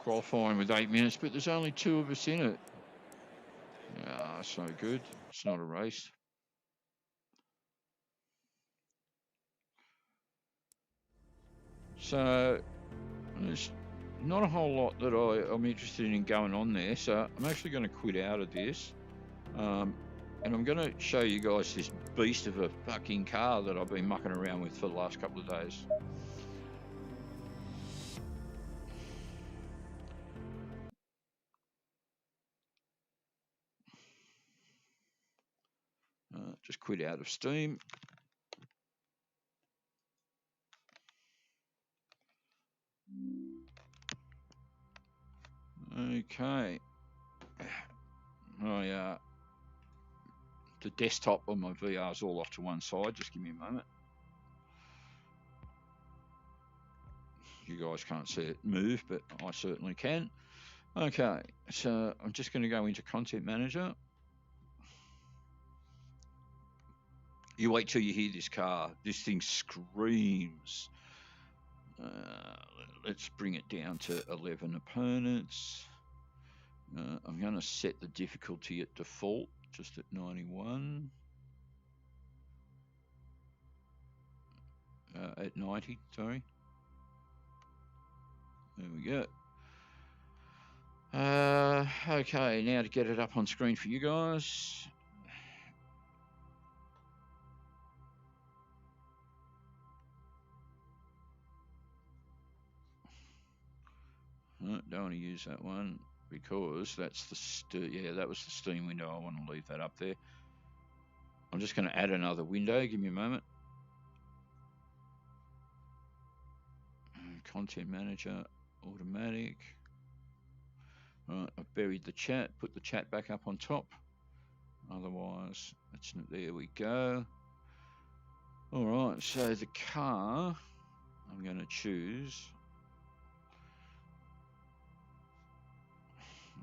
Speaker 1: Qualifying with 8 minutes, but there's only 2 of us in it. Ah, so good. It's not a race. So there's not a whole lot that I'm interested in going on there. So I'm actually going to quit out of this. And I'm going to show you guys this beast of a fucking car that I've been mucking around with for the last couple of days. Just quit out of Steam. Okay. The desktop on my VR is all off to one side. Just give me a moment. You guys can't see it move, but I certainly can. Okay, so I'm just going to go into Content Manager. You wait till you hear this car. This thing screams. Let's bring it down to 11 opponents. I'm going to set the difficulty at default, just at 91. At 90, sorry. There we go. Okay, now to get it up on screen for you guys. Don't want to use that one because that's the that was the Steam window. I want to leave that up there. I'm just going to add another window. Give me a moment. Content Manager, automatic. Right, I've buried the chat. Put the chat back up on top. Otherwise, it's not. There we go. All right. So the car, I'm going to choose.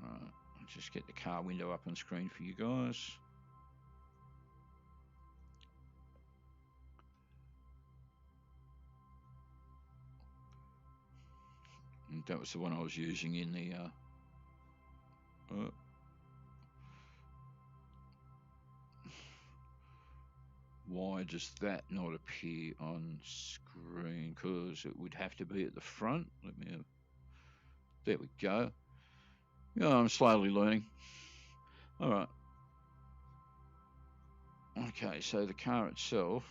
Speaker 1: Right, I'll just get the car window up on screen for you guys. And that was the one I was using in the why does that not appear on screen? Because it would have to be at the front. There we go. Yeah, I'm slowly learning. All right. Okay, so the car itself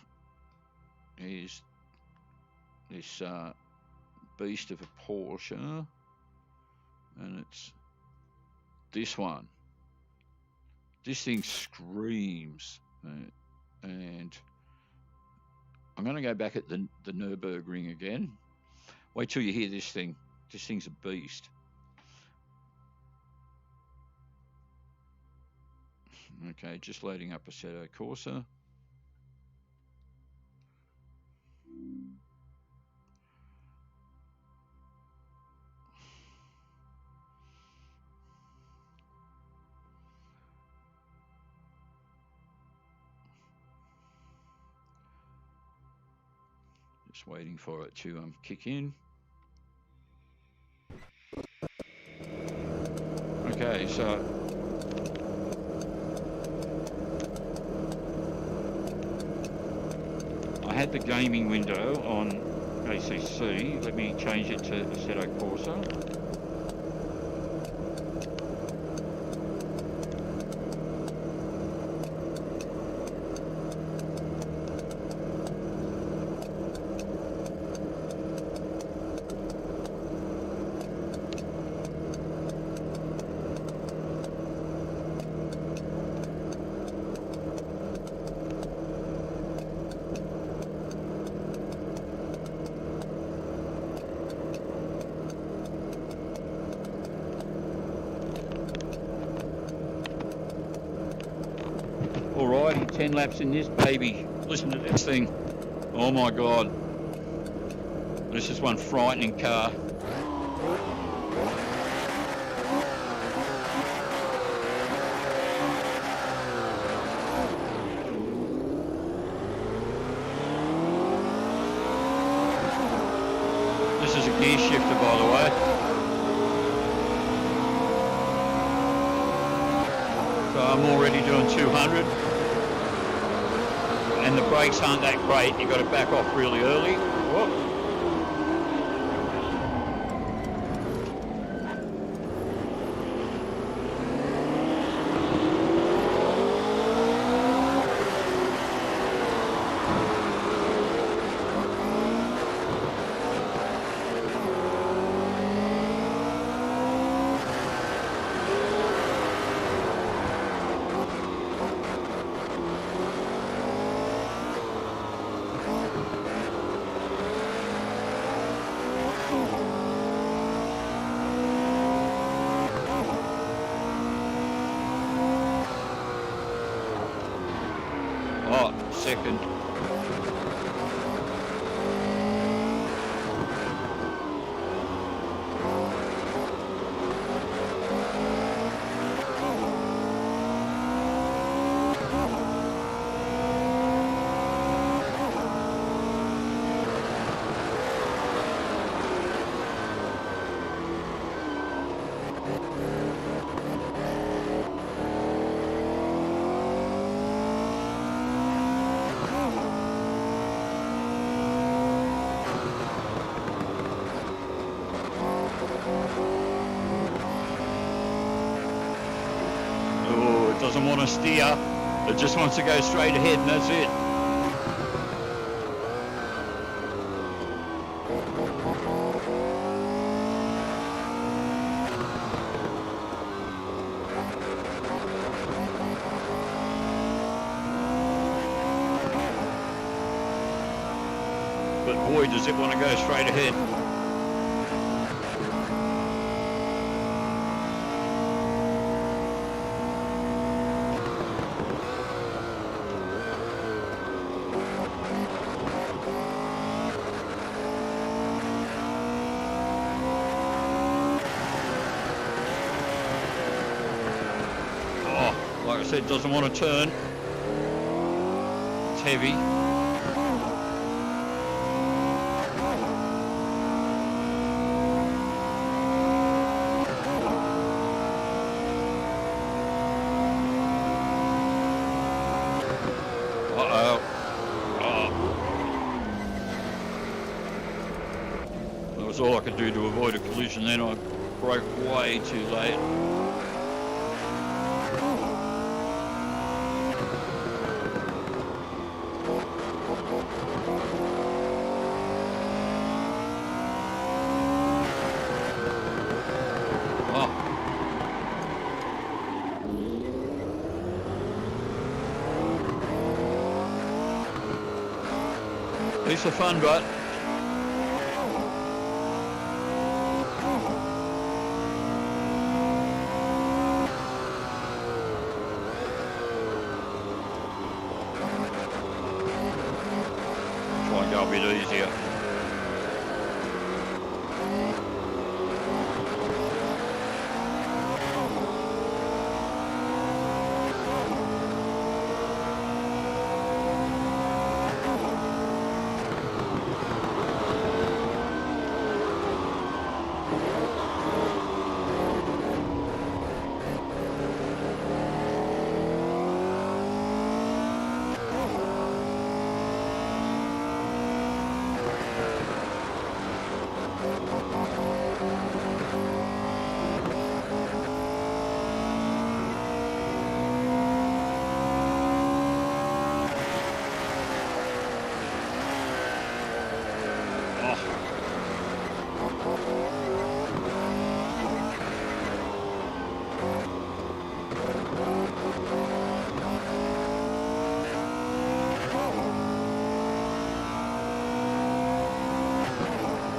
Speaker 1: is this beast of a Porsche, and it's this one. This thing screams, and I'm going to go back at the Nürburgring again. Wait till you hear this thing. This thing's a beast. Okay, just loading up Assetto Corsa. Just waiting for it to kick in. Okay, so I had the gaming window on ACC. Let me change it to Assetto Corsa. Alrighty, 10 laps in this baby. Listen to this thing. Oh my God. This is one frightening car. This is a gear shifter, by the way. So I'm already doing 200. And the brakes aren't that great. You've got to back off really early. Whoop. Oh, second. Doesn't want to steer, it just wants to go straight ahead, and that's it. But boy, does it want to go straight ahead. Like I said, doesn't want to turn. It's heavy. Uh-oh. Oh. That was all I could do to avoid a collision then. I broke way too late. Piece of fun, but try and go a bit easier.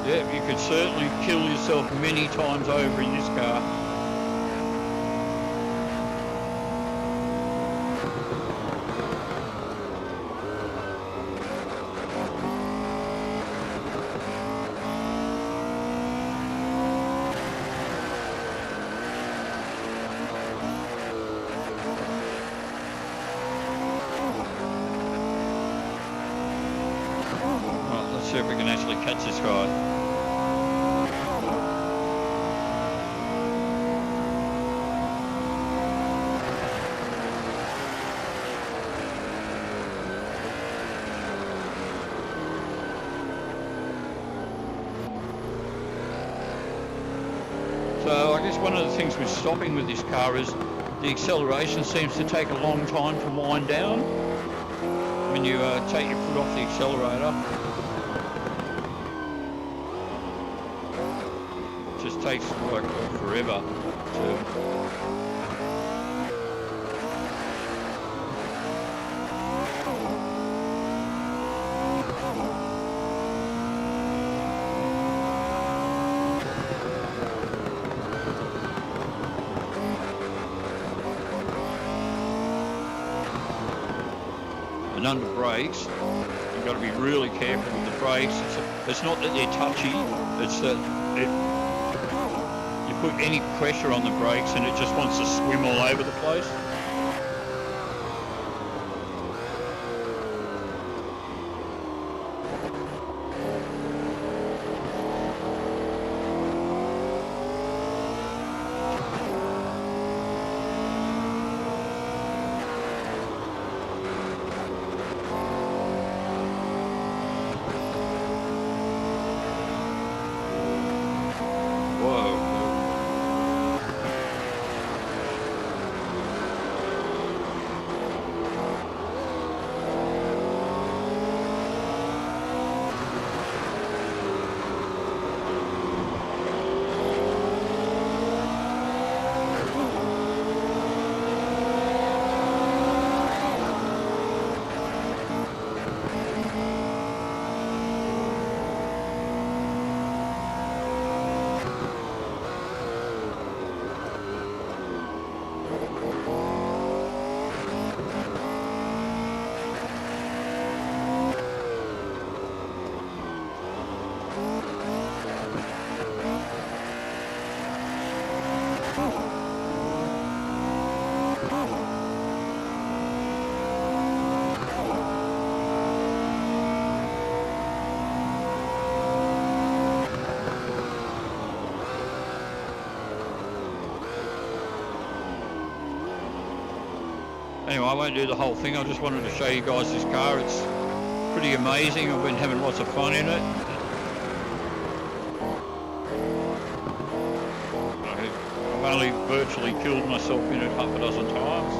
Speaker 1: Yeah, you could certainly kill yourself many times over in this car. Right, let's see if we can actually catch this guy. So I guess one of the things with stopping with this car is the acceleration seems to take a long time to wind down when you take your foot off the accelerator. It just takes like forever to... And under brakes, you've got to be really careful with the brakes. It's not that they're touchy, it's that you put any pressure on the brakes and it just wants to swim all over the place. Anyway, I won't do the whole thing. I just wanted to show you guys this car. It's pretty amazing. I've been having lots of fun in it. I've only virtually killed myself in it half a dozen times.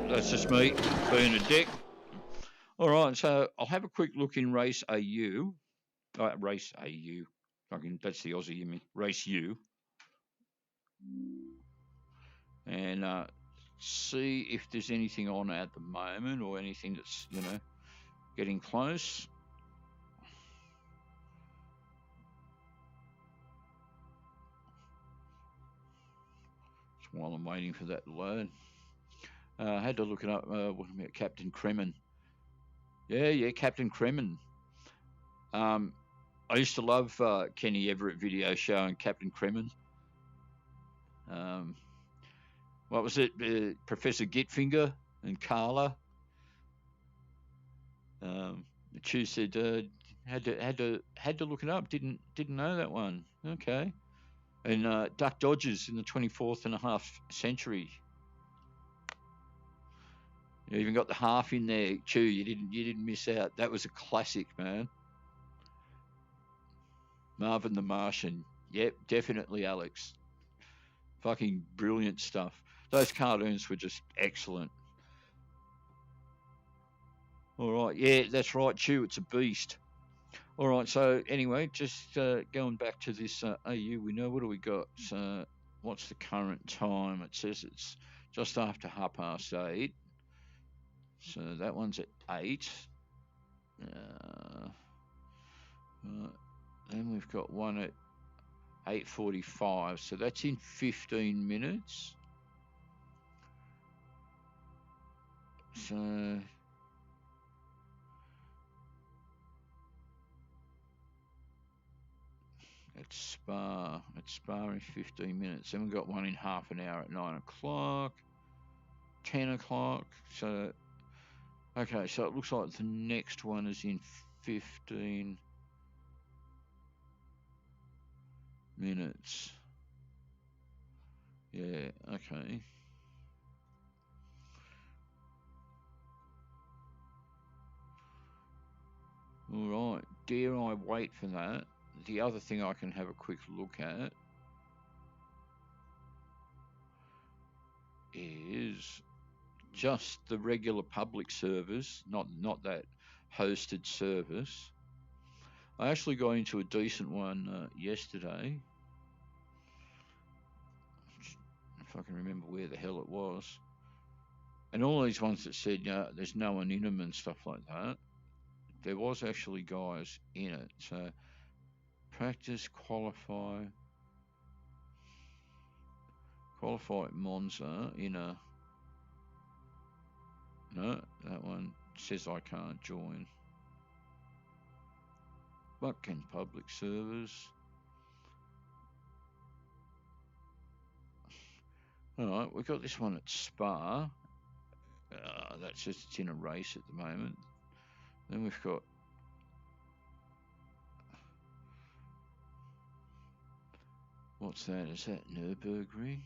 Speaker 1: That's just me being a dick. All right, so I'll have a quick look in Race AU. Race AU. That's the Aussie in me. Race U. And see if there's anything on at the moment or anything that's, getting close. Just while I'm waiting for that to load. I had to look it up. What about Captain Kremen? Yeah, Captain Kremen. I used to love Kenny Everett video show and Captain Kremen. What was it? Professor Gitfinger and Carla. Chu said had to look it up. Didn't know that one. Okay. And Duck Dodgers in the 24th and a half century. You even got the half in there, Chu. You didn't miss out. That was a classic, man. Marvin the Martian. Yep, definitely, Alex. Fucking brilliant stuff. Those cartoons were just excellent. All right, yeah, that's right, Chu. It's a beast. All right, so anyway, just going back to this AU, we know what do we got? So what's the current time? It says it's just after 8:30. So that one's at 8. Then we've got one at 8:45. So that's in 15 minutes. So it's Spa in 15 minutes. Then we've got one in half an hour at 9 o'clock, 10 o'clock. So, okay, so it looks like the next one is in 15 minutes. Yeah, okay. All right, dare I wait for that? The other thing I can have a quick look at is just the regular public service, not that hosted service. I actually got into a decent one yesterday. If I can remember where the hell it was. And all these ones that said, there's no one in them and stuff like that. There was actually guys in it. So practice, qualify at Monza in a... No, that one says I can't join. Bucking public service. Alright, we've got this one at Spa. That says it's in a race at the moment. Then we've got... What's that? Is that Nürburgring?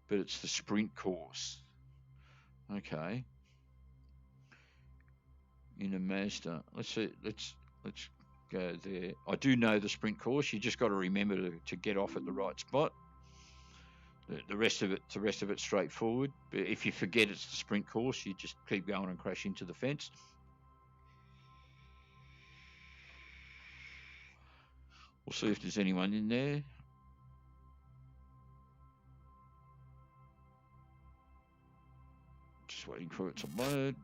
Speaker 1: But it's the sprint course. Okay. In a Mazda. Let's see. Let's go there. I do know the sprint course. You just got to remember to get off at the right spot. The rest of it's straightforward. But if you forget it's the sprint course, you just keep going and crash into the fence. We'll see if there's anyone in there. Just waiting for it to load.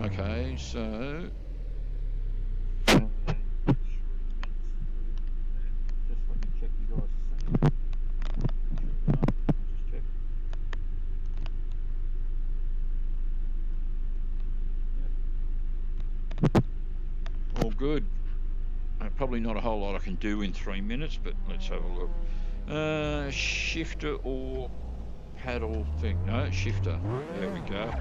Speaker 1: Okay, so... Just let me check you guys are seeing. Just check. Yep. All good. Probably not a whole lot I can do in 3 minutes, but let's have a look. Shifter or paddle thing? No, shifter. There we go.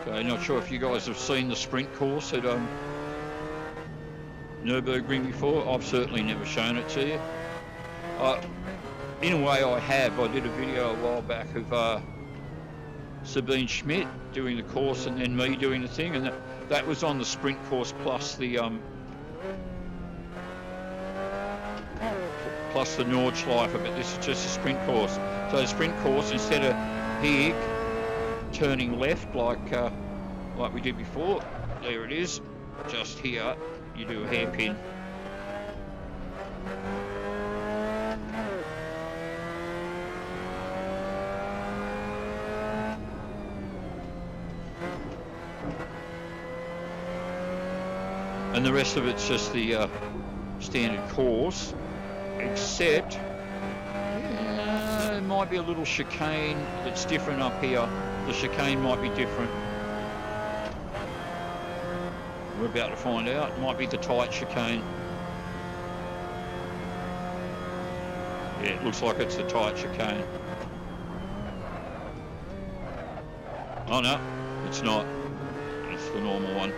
Speaker 1: Okay, not sure if you guys have seen the sprint course at Nürburgring before. I've certainly never shown it to you. In a way I have. I did a video a while back of Sabine Schmidt doing the course and then me doing the thing, and that was on the sprint course plus the Nordschleife, but this is just a sprint course. So the sprint course, instead of here turning left like we did before, there it is, just here you do a hairpin. And the rest of it's just the standard course, except there might be a little chicane that's different up here. The chicane might be different. We're about to find out. It might be the tight chicane. Yeah, it looks like it's the tight chicane. Oh no, it's not. It's the normal one.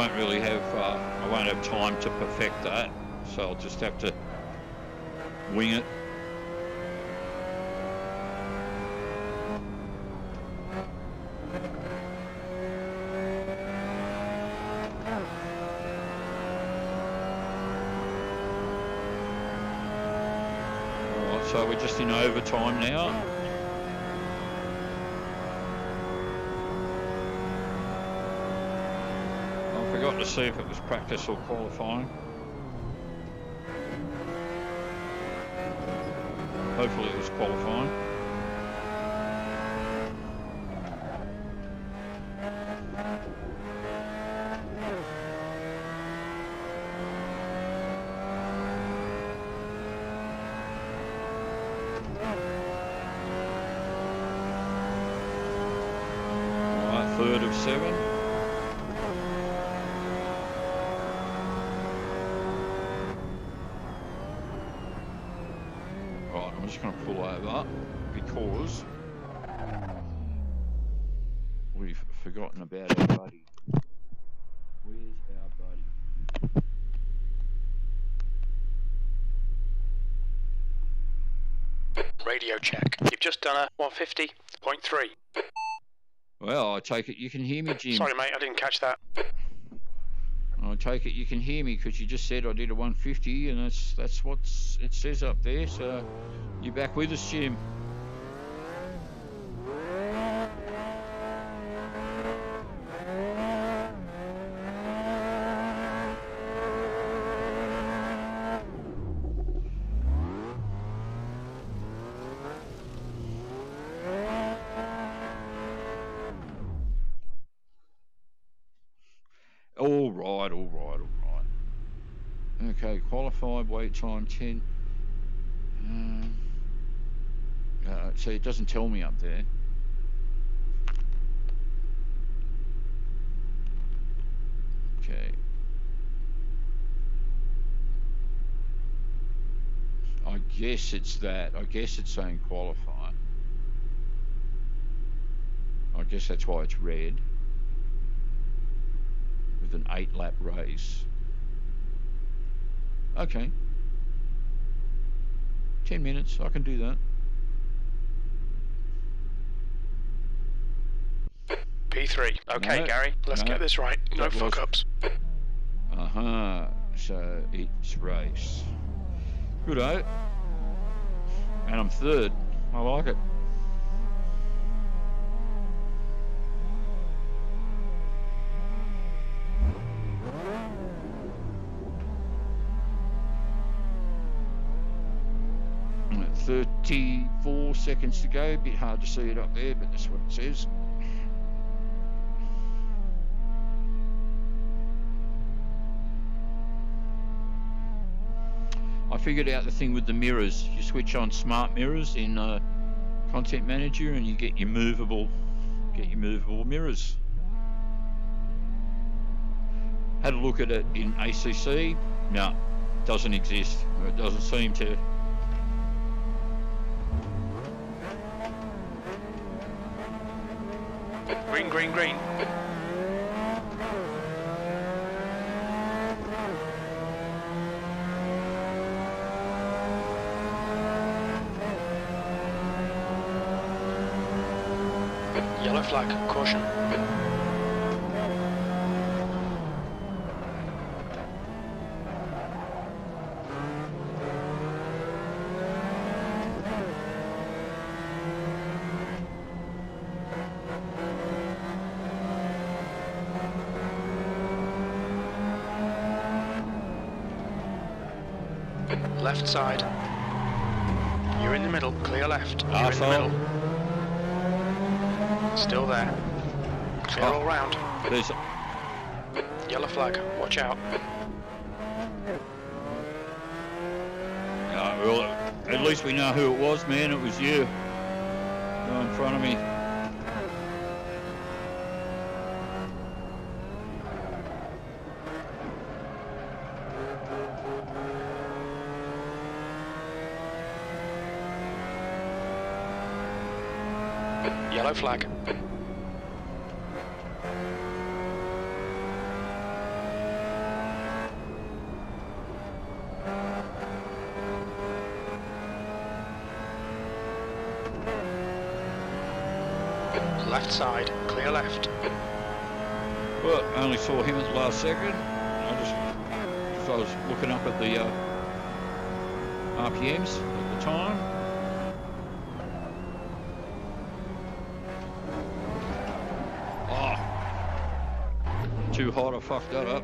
Speaker 1: won't really have, I won't have time to perfect that, so I'll just have to wing it. Alright, so we're just in overtime now. I forgot to see if it was practice or qualifying. Hopefully it was qualifying. Alright, third of 7. I'm just going to pull over because we've forgotten about our buddy. Where's our buddy?
Speaker 2: Radio check. You've just done a 150.3.
Speaker 1: Well, I take it you can hear me, Jim.
Speaker 2: Sorry, mate, I didn't catch that.
Speaker 1: I take it you can hear me because you just said I did a 150, and that's what it says up there. So you're back with us, Jim. All right. Okay, qualified, wait time 10. So it doesn't tell me up there. Okay. I guess it's that. I guess it's saying qualify. I guess that's why it's red. With an 8-lap race. Okay. 10 minutes, I can do that.
Speaker 2: P3. Okay,
Speaker 1: No,
Speaker 2: Gary, let's get this right. No fuck-ups.
Speaker 1: So it's race. Good-o. And I'm third. I like it. And at 34 seconds to go. A bit hard to see it up there, but that's what it says. I figured out the thing with the mirrors. You switch on smart mirrors in Content Manager, and you get your movable mirrors. Had a look at it in ACC. No, doesn't exist. It doesn't seem to.
Speaker 2: Green, green, green. Yellow flag, caution. Left side. You're in the middle, clear left. You're in the middle. Still there. Clear all round.
Speaker 1: There's
Speaker 2: Yellow flag, watch out.
Speaker 1: well, at least we know who it was, man. It was you. You're in front of me.
Speaker 2: Yellow flag. Left side, clear left.
Speaker 1: Well, I only saw him at the last second. I was looking up at the RPMs at the time. Oh, too hot, I fucked that up.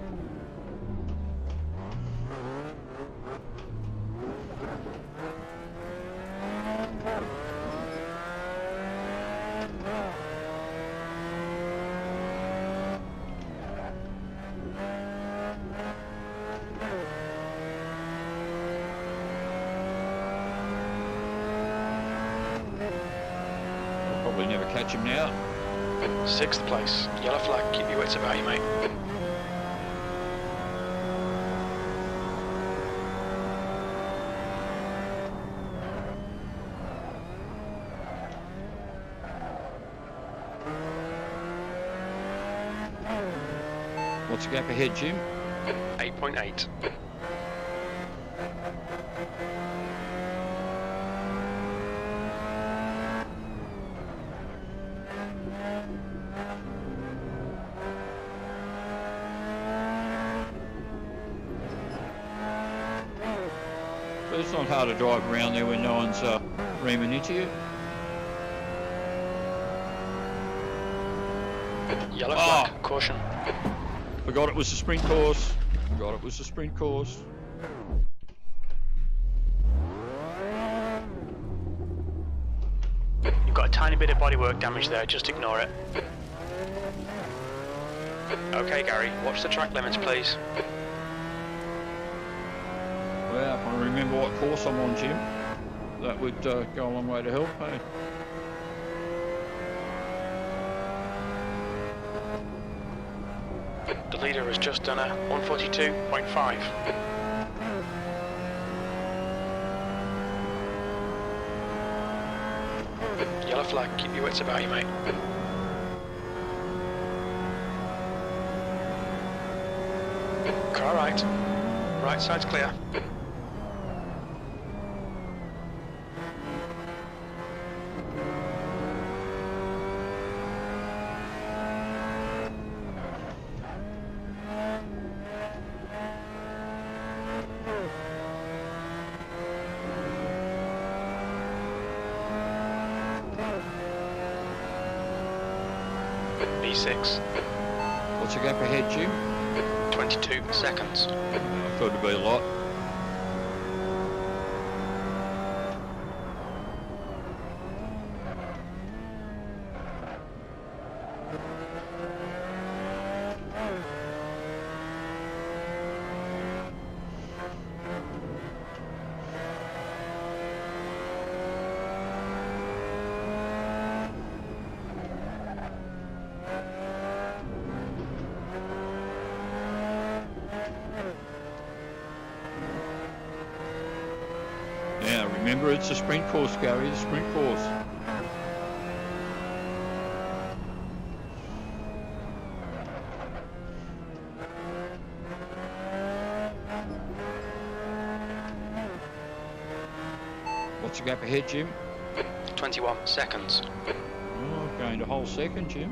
Speaker 1: Never catch him now.
Speaker 2: 6th place, yellow flag, keep your wits about you, mate.
Speaker 1: What's the gap ahead, Jim?
Speaker 2: 8.8.
Speaker 1: It's not hard to drive around there when no one's reaming into you.
Speaker 2: Yellow flag, caution.
Speaker 1: Forgot it was a sprint course. Forgot it was a sprint course.
Speaker 2: You've got a tiny bit of bodywork damage there, just ignore it. Okay, Gary, watch the track limits, please.
Speaker 1: Well, if I remember what course I'm on, Jim, that would go a long way to help, hey?
Speaker 2: The leader has just done a 142.5. Yellow flag, keep your wits about you, mate. Car right. Right side's clear. B6.
Speaker 1: What's the gap ahead, Jim?
Speaker 2: 22 seconds.
Speaker 1: I thought it'd be a lot. Remember, it's a sprint course, Gary, the sprint course. What's the gap ahead, Jim?
Speaker 2: 21 seconds.
Speaker 1: Oh, gained a whole second, Jim.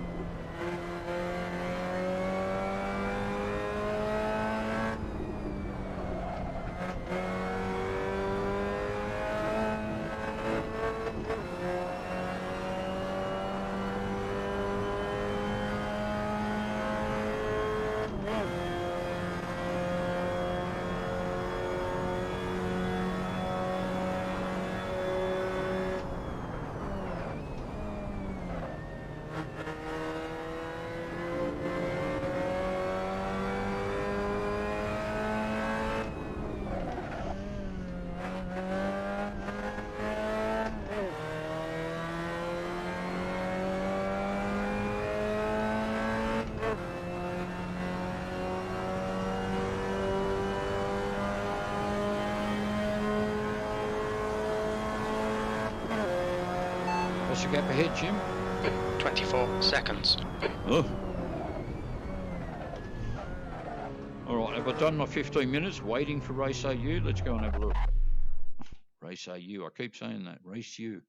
Speaker 1: What's the gap ahead, Jim?
Speaker 2: 24 seconds.
Speaker 1: Oh. Alright, have I done my 15 minutes waiting for Race AU? Let's go and have a look. Race AU, I keep saying that. Race U.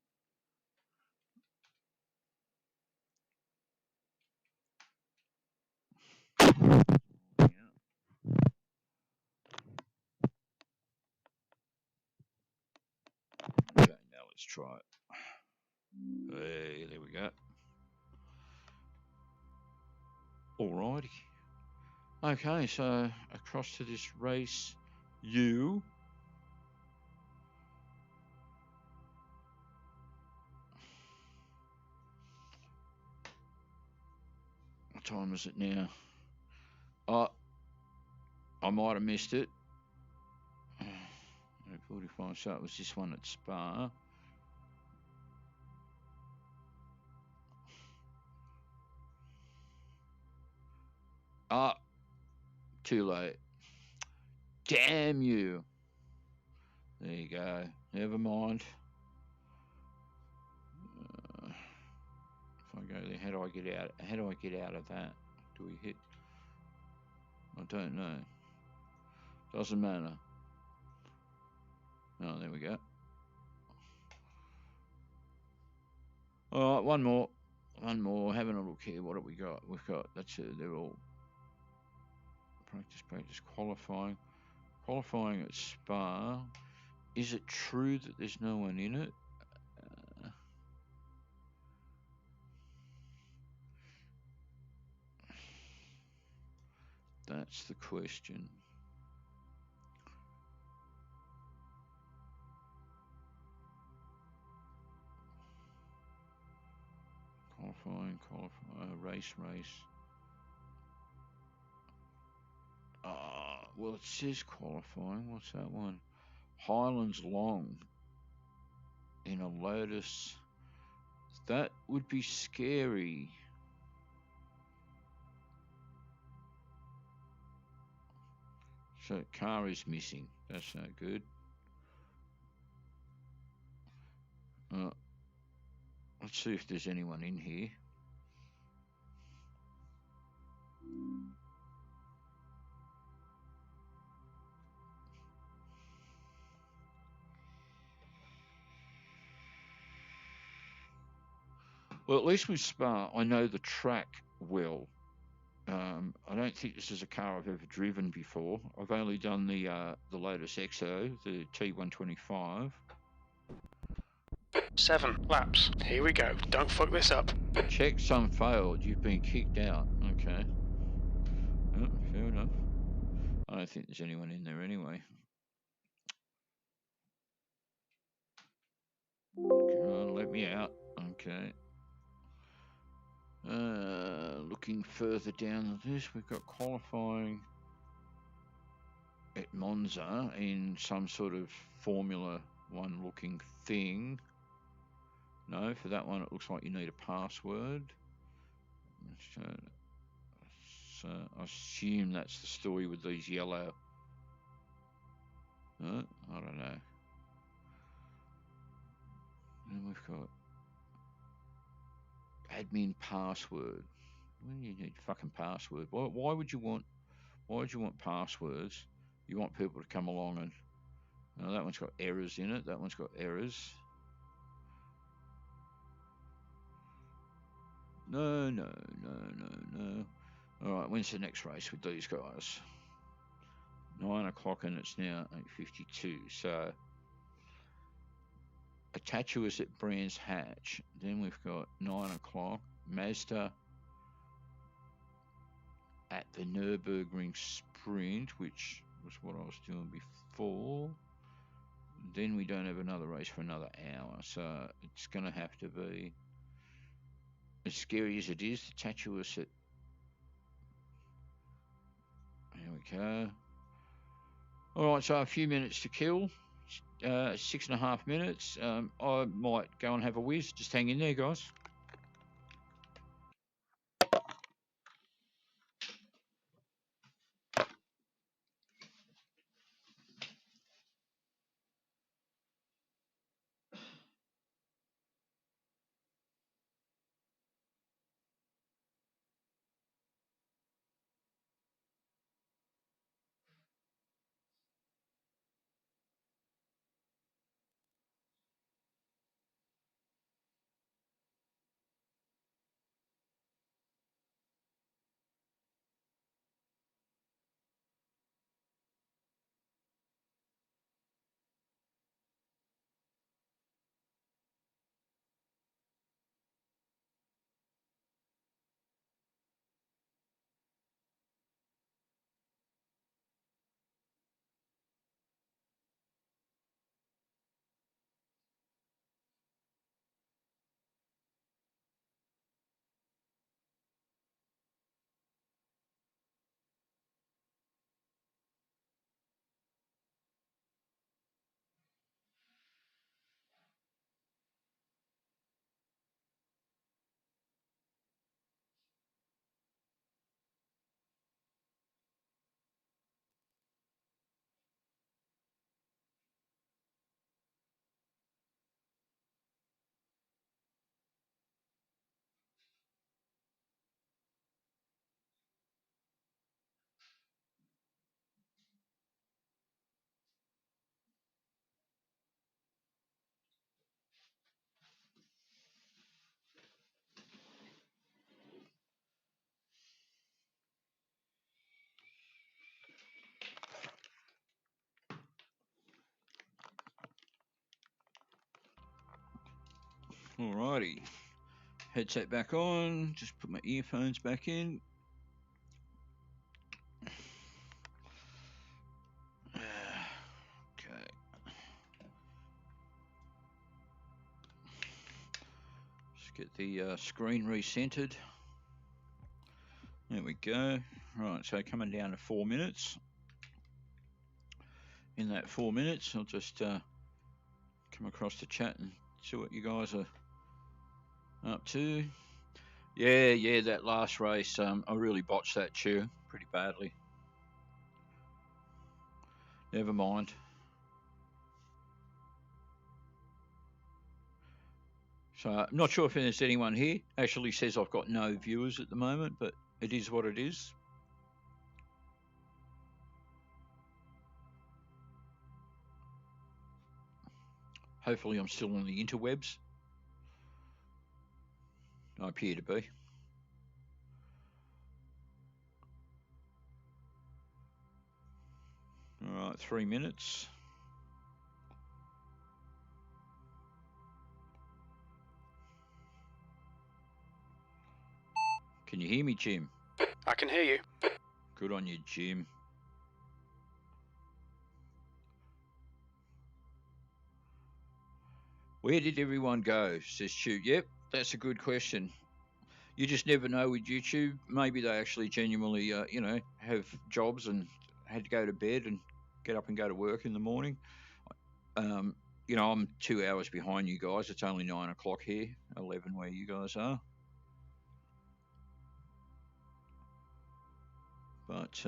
Speaker 1: Let's try it. Hey, there we go. Alrighty. Okay, so across to this race U. What time is it now? Oh, I might have missed it. 45, so it was this one at Spa. Ah, too late. Damn you. There you go. Never mind. If I go there, how do I get out? How do I get out of that? Do we hit? I don't know. Doesn't matter. Oh, there we go. All right, one more. One more. Having a look here. What have we got? We've got, that's it. They're all practice, qualifying. Qualifying at Spa. Is it true that there's no one in it? That's the question. Qualifying, race. Well, it says qualifying. What's that one? Highlands Long in a Lotus. That would be scary. So car is missing. That's no good. Let's see if there's anyone in here. Well, at least with Spa, I know the track well. I don't think this is a car I've ever driven before. I've only done the Lotus Exo, the T125.
Speaker 2: 7 laps. Here we go. Don't fuck this up.
Speaker 1: Check some failed. You've been kicked out. Okay. Oh, fair enough. I don't think there's anyone in there anyway. Come on, let me out. Okay. Looking further down this, we've got qualifying at Monza in some sort of Formula One looking thing. No, for that one it looks like you need a password. So I assume that's the story with these yellow. I don't know. And we've got admin password. When you need fucking password, why would you want passwords? You want people to come along and that one's got errors in it. That one's got errors. No. All right, when's the next race with these guys? 9 o'clock and it's now 8:52. So Itatua's at Brands Hatch. Then we've got 9 o'clock. Mazda at the Nürburgring Sprint, which was what I was doing before. Then we don't have another race for another hour. So it's going to have to be, as scary as it is, Itatua's at... There we go. All right, so a few minutes to kill. 6.5 minutes. I might go and have a whiz. Just hang in there, guys. Alrighty, headset back on, just put my earphones back in. Okay. Just get the screen recentered. There we go. Right, so coming down to 4 minutes. In that 4 minutes, I'll just come across the chat and see what you guys are up to. Yeah, that last race, I really botched that chew pretty badly. Never mind. So I'm not sure if there's anyone here. Actually says I've got no viewers at the moment, but it is what it is. Hopefully I'm still on the interwebs. I appear to be. All right, 3 minutes. Can you hear me, Jim?
Speaker 2: I can hear you.
Speaker 1: Good on you, Jim. Where did everyone go? Says Stu. Yep, that's a good question. You just never know with YouTube. Maybe they actually genuinely, have jobs and had to go to bed and get up and go to work in the morning. I'm 2 hours behind you guys. It's only 9 o'clock here, 11 where you guys are. But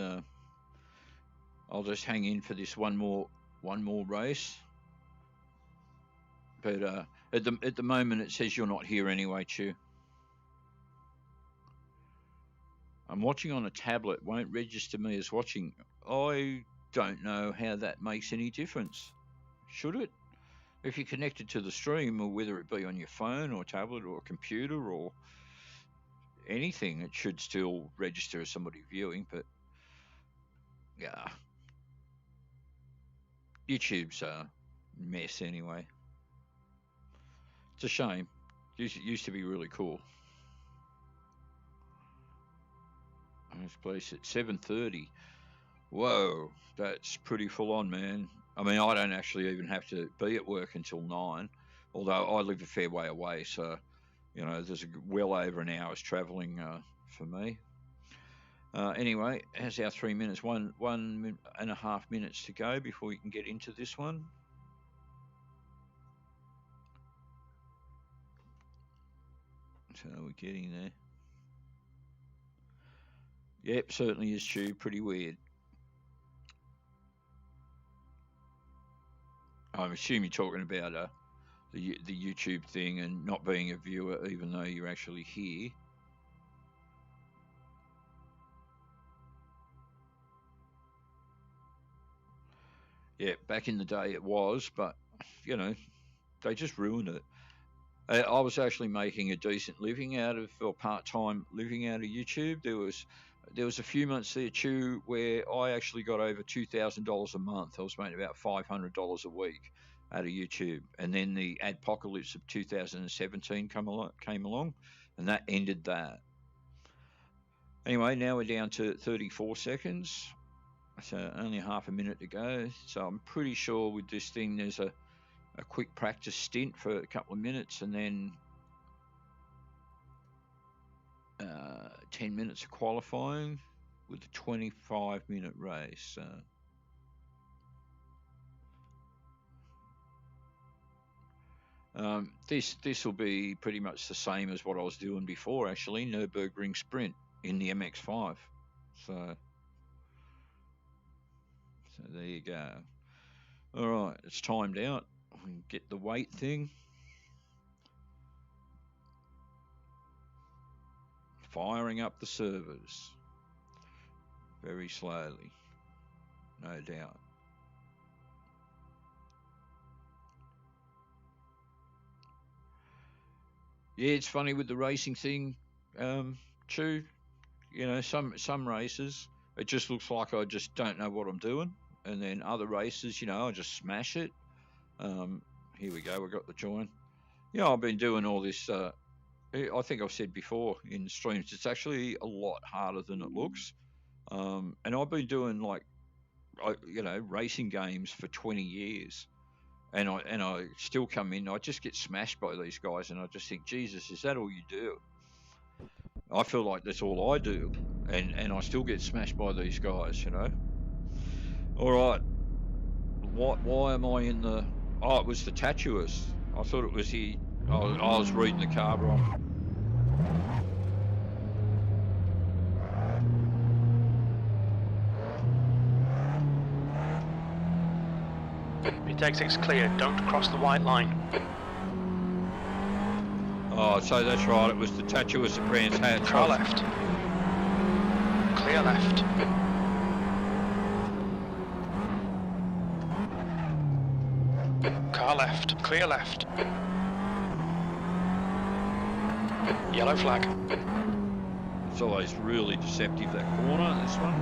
Speaker 1: I'll just hang in for this one more race. But at the moment it says you're not here anyway, Chu. I'm watching on a tablet. Won't register me as watching. I don't know how that makes any difference. Should it? If you're connected to the stream, or whether it be on your phone or tablet or computer or anything, it should still register as somebody viewing. But yeah, YouTube's a mess anyway. It's a shame. It used to be really cool. This place at 7:30. Whoa, that's pretty full on, man. I mean, I don't actually even have to be at work until 9, although I live a fair way away, so there's well over an hour's travelling for me. Anyway, how's our 3 minutes? 1.5 minutes to go before we can get into this one. So we're getting there. Yep, certainly is true. Pretty weird. I'm assuming you're talking about the YouTube thing and not being a viewer, even though you're actually here. Yeah, back in the day it was, but they just ruined it. I was actually making a decent living out of, or part-time living out of YouTube. There was a few months there too where I actually got over $2,000 a month. I was making about $500 a week out of YouTube, and then the adpocalypse of 2017 came along, and that ended that. Anyway, now we're down to 34 seconds, so only half a minute to go. So I'm pretty sure with this thing there's a quick practice stint for a couple of minutes, and then 10 minutes of qualifying with a 25-minute race. This will be pretty much the same as what I was doing before, actually. Nürburgring Sprint in the MX-5. So there you go. All right, it's timed out. We can get the weight thing. Firing up the servers. Very slowly. No doubt. Yeah, it's funny with the racing thing, Chu. Some races, it just looks like I just don't know what I'm doing. And then other races, I just smash it. Here we go, we got the join. Yeah, I've been doing all this. I think I've said before in streams, it's actually a lot harder than it looks. And I've been doing like, racing games for 20 years. And I still come in. I just get smashed by these guys, and I just think, Jesus, is that all you do? I feel like that's all I do, and I still get smashed by these guys. All right, why am I in the? Oh, it was the Tatuus. I thought it was the. I was reading the car wrong.
Speaker 2: Pit exit's clear, don't cross the white line.
Speaker 1: Oh, so that's right, it was the Tatuus at Brands Hatch.
Speaker 2: Car left. Clear left. Car left, clear left. Yellow flag.
Speaker 1: It's always really deceptive, that corner, this one.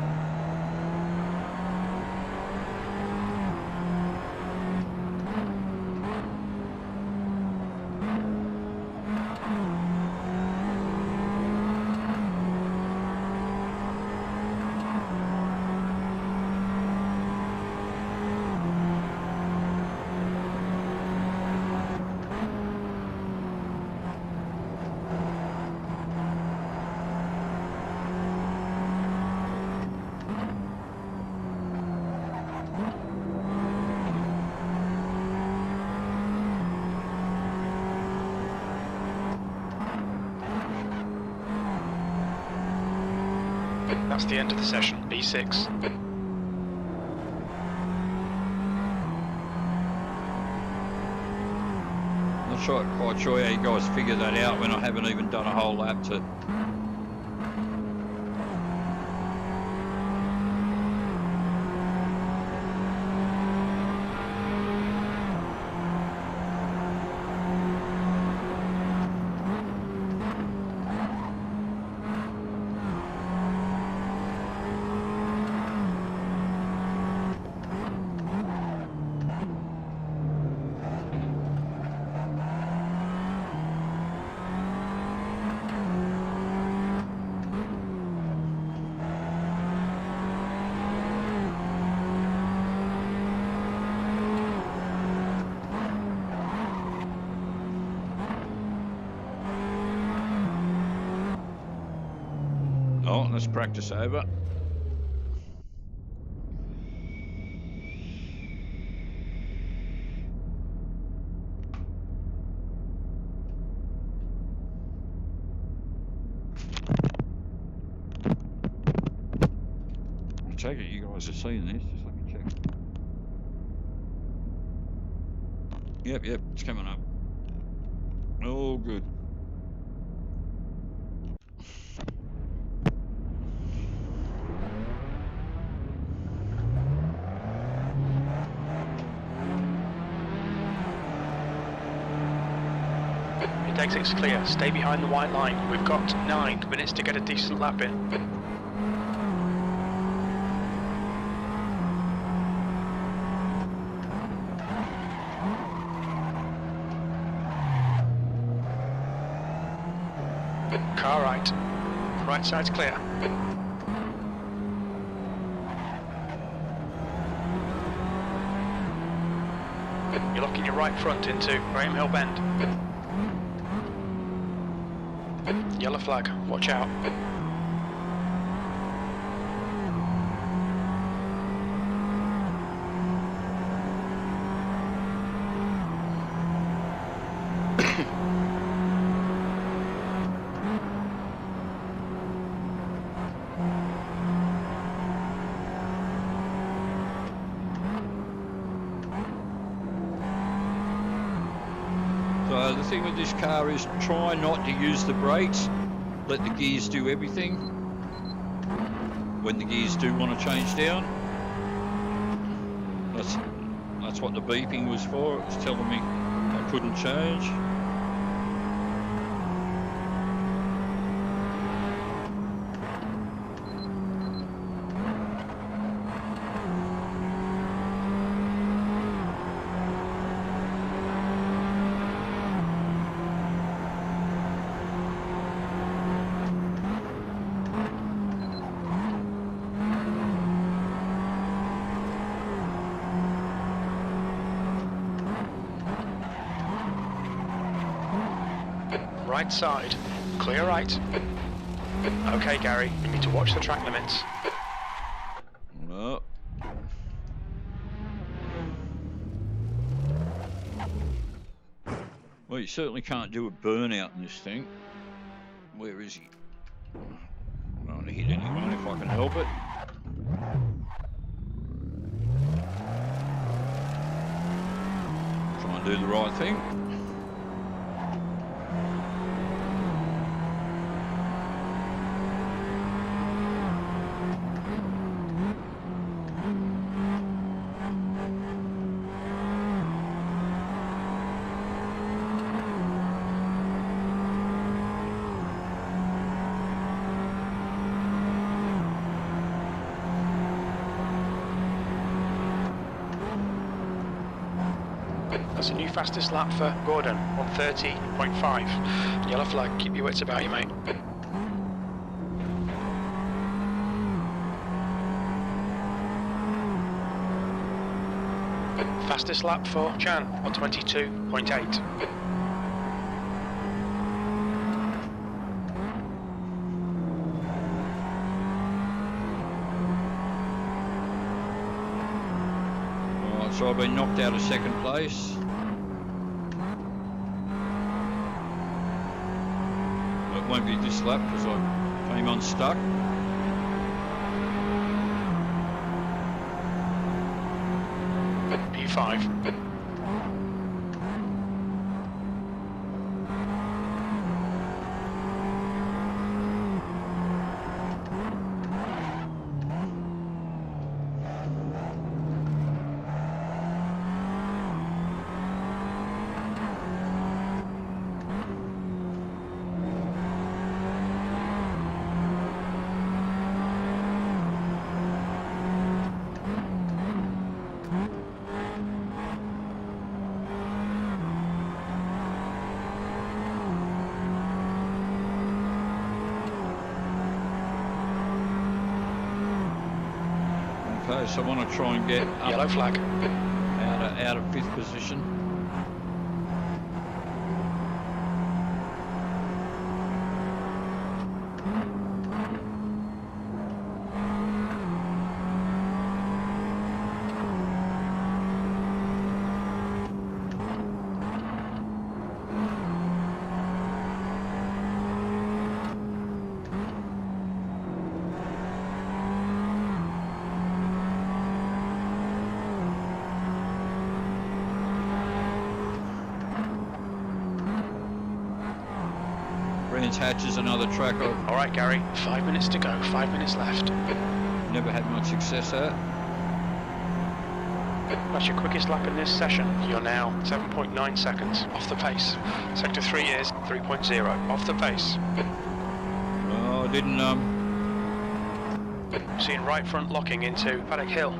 Speaker 2: That's the end of the session, B6.
Speaker 1: Not quite sure how you guys figure that out when I haven't even done a whole lap to... Oh, let's practice over. I take it you guys are seeing this. Just let me check. Yep, it's coming up. All good.
Speaker 2: Pit exit's clear, stay behind the white line. We've got 9 minutes to get a decent lap in. Car right. Right side's clear. You're locking your right front into Graham Hill Bend. Yellow flag, watch out.
Speaker 1: So the thing with this car is try not to use the brakes. Let the gears do everything. When the gears do want to change down. That's what the beeping was for. It was telling me I couldn't change.
Speaker 2: right side. Clear right. Okay, Gary, you need to watch the track limits.
Speaker 1: Oh. Well, you certainly can't do a burnout in this thing. Where is he? I don't want to hit anyone if I can help it. Try and do the right thing.
Speaker 2: That's a new fastest lap for Gordon, 1:30.5. Yellow flag, keep your wits about you, mate. Fastest lap for Chan, 1:22.8.
Speaker 1: So I've been knocked out of second place. It won't be this lap because I came unstuck.
Speaker 2: P5.
Speaker 1: Okay, so I want to try and get up
Speaker 2: Yellow flag.
Speaker 1: out of fifth position. Hatch is another track I've
Speaker 2: All right, Gary, 5 minutes to go, 5 minutes left.
Speaker 1: never had much success at.
Speaker 2: That's your quickest lap in this session. You're now 7.9 seconds off the pace. Sector 3 is 3.0 off the pace.
Speaker 1: Oh, I didn't
Speaker 2: Seeing right front locking into Paddock Hill.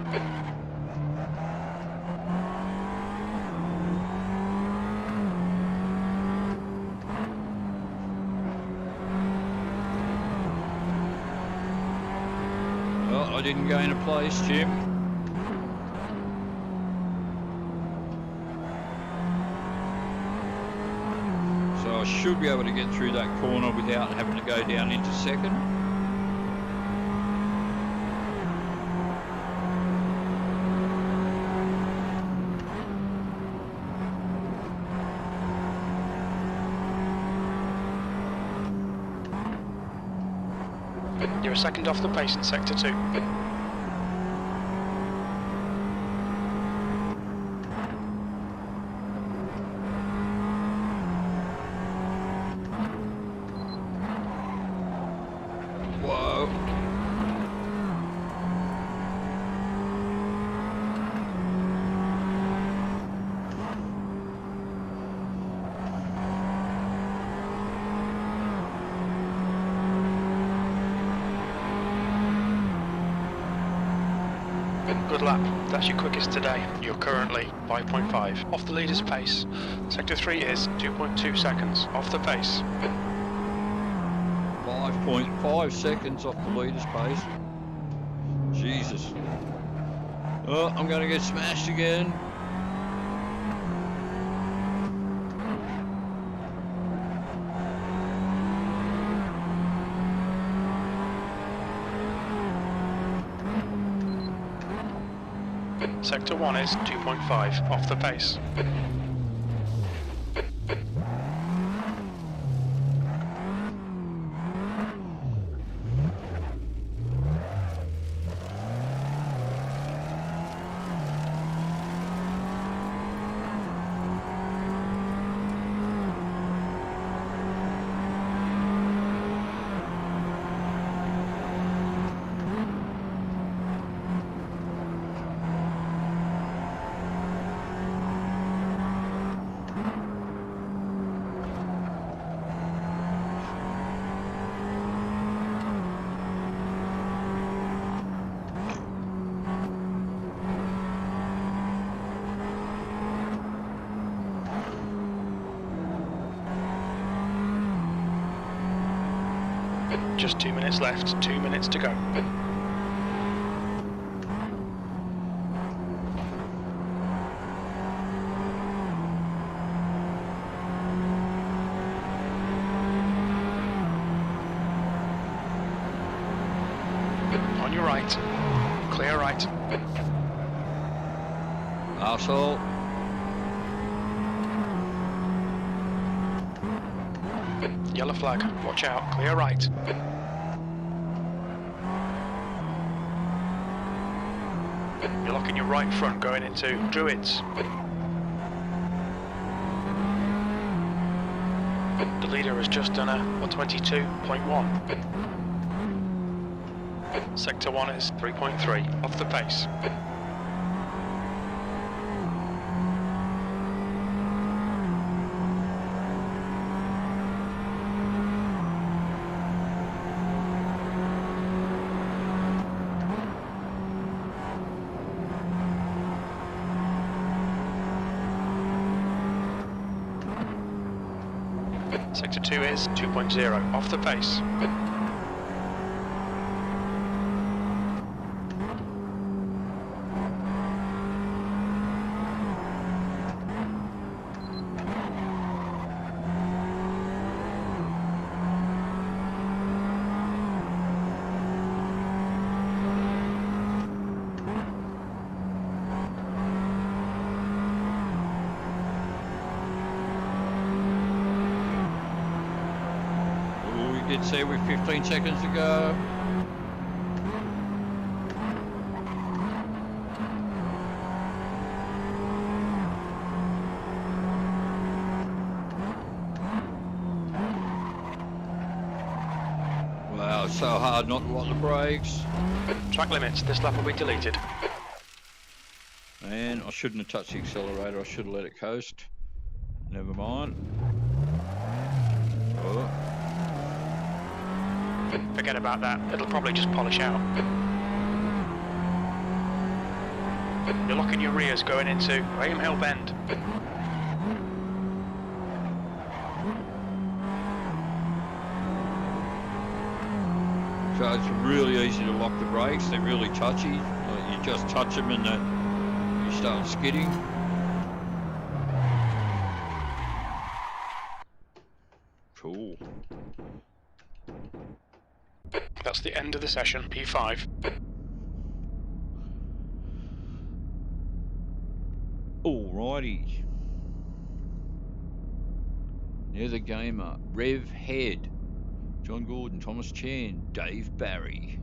Speaker 1: I didn't gain a place, Jim. So I should be able to get through that corner without having to go down into second.
Speaker 2: You're a second off the pace in Sector 2.
Speaker 1: Whoa.
Speaker 2: Good lap. That's your quickest today. You're currently 5.5 off the leader's pace. Sector 3 is 2.2 seconds off the pace.
Speaker 1: 5.5 seconds off the leader's pace. Jesus. Oh, I'm going to get smashed again.
Speaker 2: Sector 1 is 2.5, off the pace. Just 2 minutes left, 2 minutes to go. On your right, clear right.
Speaker 1: Arsehole.
Speaker 2: Yellow flag, watch out, clear right. You're locking your right front going into Druids. The leader has just done a 122.1. Sector 1 is 3.3, off the pace. Sector 2 is 2.0, off the pace.
Speaker 1: Did say we're 15 seconds to go. Wow, it's so hard not to lock the brakes.
Speaker 2: Track limits, this lap will be deleted.
Speaker 1: And I shouldn't have touched the accelerator, I should have let it coast. Never mind. Oh.
Speaker 2: Forget about that, it'll probably just polish out. You're locking your rears going into Graham Hill Bend.
Speaker 1: So it's really easy to lock the brakes, they're really touchy. Like you just touch them and you start skidding. Cool.
Speaker 2: That's the end of the session, P5.
Speaker 1: Alrighty. Near the gamer, Rev Head, John Gordon, Thomas Chan, Dave Barry.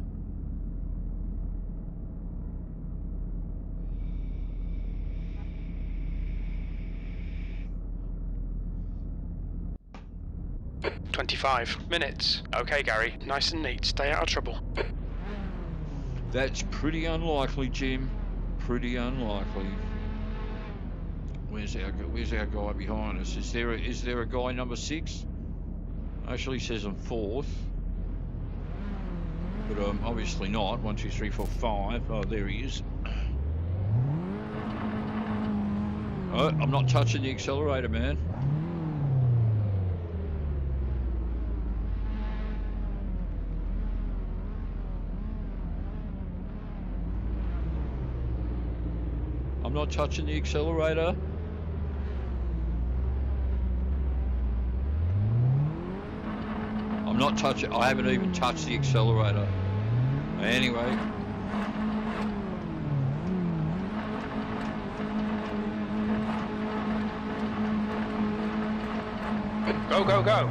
Speaker 2: "25 minutes. Okay, Gary, nice and neat, stay out of trouble."
Speaker 1: That's pretty unlikely, Jim. Pretty unlikely. Where's our guy behind us? Is there a guy number 6? Actually says I'm 4th, but obviously not. 1, 2, 3, 4, 5. Oh, there he is. Oh, I'm not touching the accelerator, man. I'm not touching the accelerator. I'm not touching. I haven't even touched the accelerator. Anyway.
Speaker 2: Go, go, go.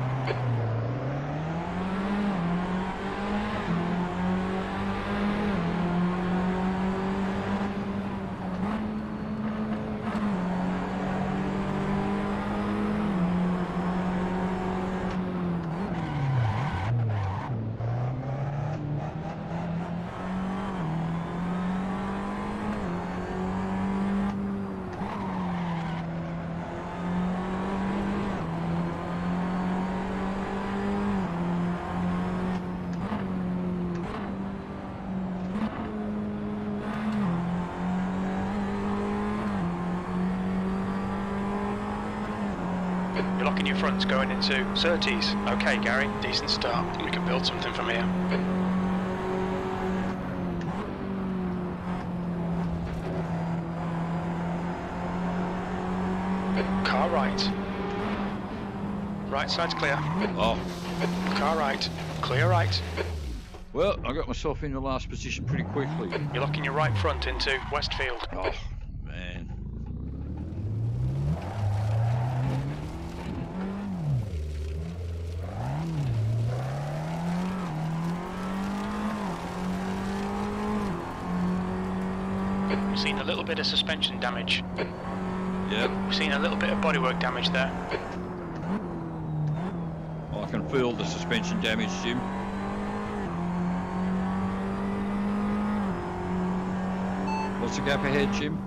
Speaker 2: You're locking your fronts going into Surtees. Okay, Gary, decent start. We can build something from here. Car right. Right side's clear.
Speaker 1: Oh.
Speaker 2: Car right. Clear right.
Speaker 1: Well, I got myself in the last position pretty quickly.
Speaker 2: You're locking your right front into Westfield.
Speaker 1: Oh, man.
Speaker 2: We've seen a little bit of suspension damage.
Speaker 1: Yep.
Speaker 2: We've seen a little bit of bodywork damage there.
Speaker 1: I can feel the suspension damage, Jim. What's the gap ahead, Jim?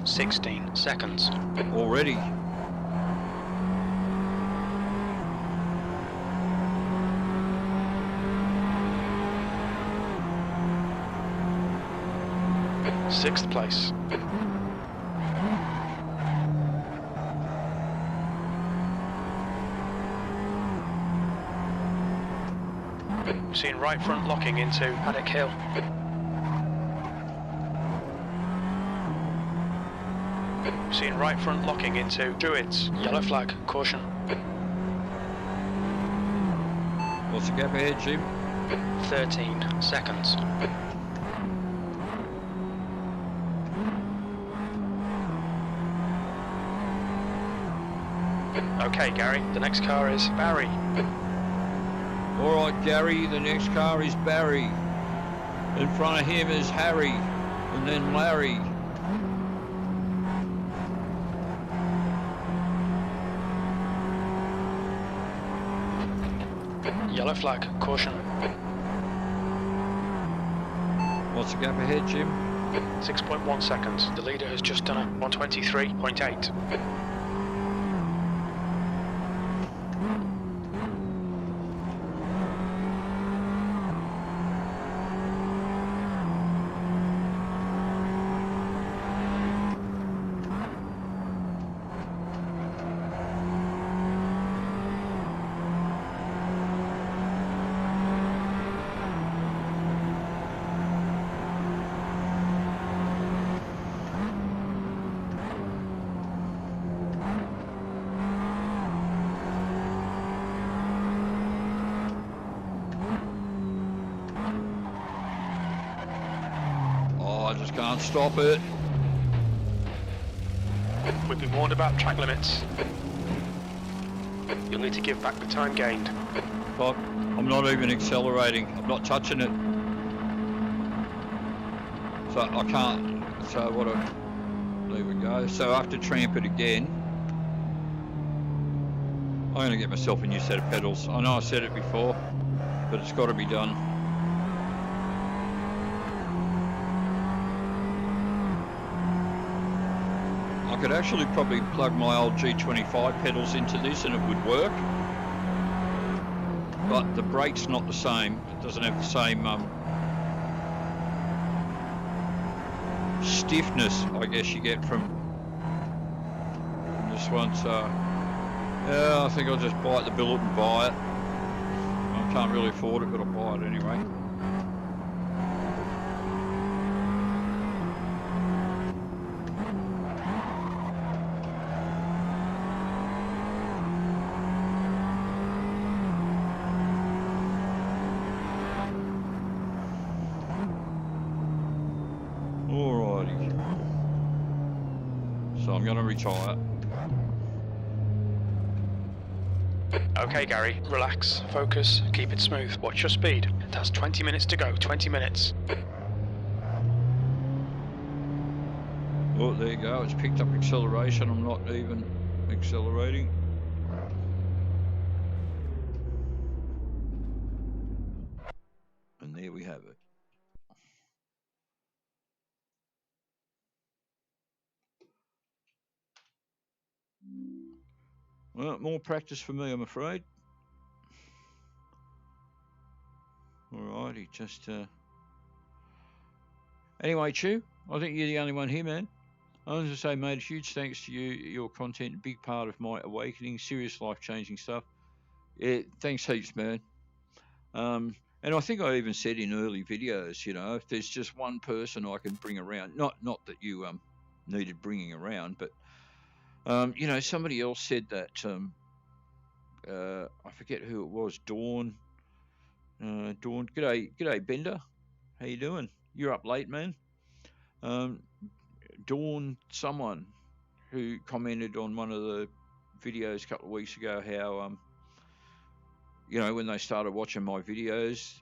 Speaker 2: 16 seconds.
Speaker 1: Already.
Speaker 2: Sixth place. We've seen right front locking into Paddock Hill. We've seen right front locking into Druids. Yellow flag, caution.
Speaker 1: What's the gap ahead, Jim?
Speaker 2: 13 seconds. Okay, Gary, the next car is Barry.
Speaker 1: All right, Gary, the next car is Barry. In front of him is Harry, and then Larry.
Speaker 2: Yellow flag, caution.
Speaker 1: What's the gap ahead, Jim?
Speaker 2: 6.1 seconds. The leader has just done a 123.8.
Speaker 1: I just can't stop it.
Speaker 2: We've been warned about track limits. You'll need to give back the time gained.
Speaker 1: But I'm not even accelerating. I'm not touching it. So I can't. So what there we go. So I have to tramp it again. I'm going to get myself a new set of pedals. I know I said it before, but it's got to be done. I could actually probably plug my old G25 pedals into this and it would work. But the brake's not the same. It doesn't have the same stiffness, I guess, you get from this one. So yeah, I think I'll just bite the bullet and buy it. I can't really afford it, but I'll buy it anyway. So I'm going to retire.
Speaker 2: Okay, Gary, relax, focus, keep it smooth. Watch your speed. That's 20 minutes to go, 20 minutes.
Speaker 1: Oh, there you go. It's picked up acceleration. I'm not even accelerating. And there we have it. Well, more practice for me, I'm afraid. Alrighty, just anyway, Chew, I think you're the only one here, man. I was going to say, mate, a huge thanks to you, your content, a big part of my awakening, serious life-changing stuff. Yeah, thanks heaps, man. And I think I even said in early videos, you know, if there's just one person I can bring around, not that you needed bringing around, but you know, somebody else said that. I forget who it was. Dawn. G'day, Bender. How you doing? You're up late, man. Dawn, someone who commented on one of the videos a couple of weeks ago how you know, when they started watching my videos,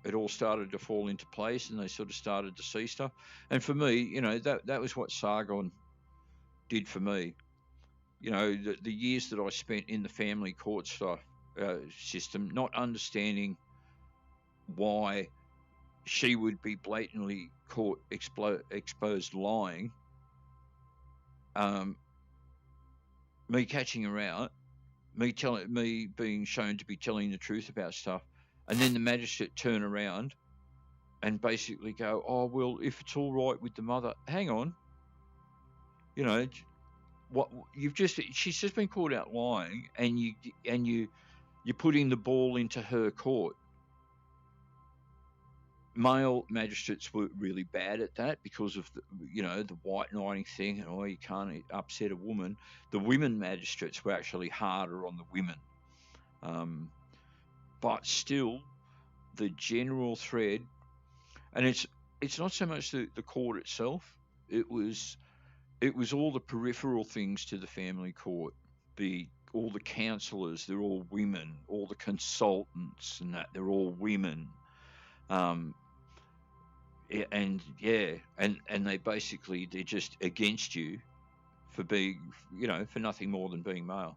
Speaker 1: it all started to fall into place, and they sort of started to see stuff. And for me, you know, that was what Sargon did for me. You know, the years that I spent in the family court stuff system, not understanding why she would be blatantly caught exposed lying, me catching her out, me being shown to be telling the truth about stuff, and then the magistrate turn around and basically go, oh well, if it's all right with the mother, hang on, you know, what she's just been caught out lying, and you're putting the ball into her court. Male magistrates were really bad at that because of the, you know, the white knighting thing, and oh, you can't upset a woman. The women magistrates were actually harder on the women, but still, the general thread, and it's not so much the court itself. It was all the peripheral things to the family court. All the counsellors, they're all women. All the consultants and that, they're all women. And they basically, they're just against you for being, you know, for nothing more than being male.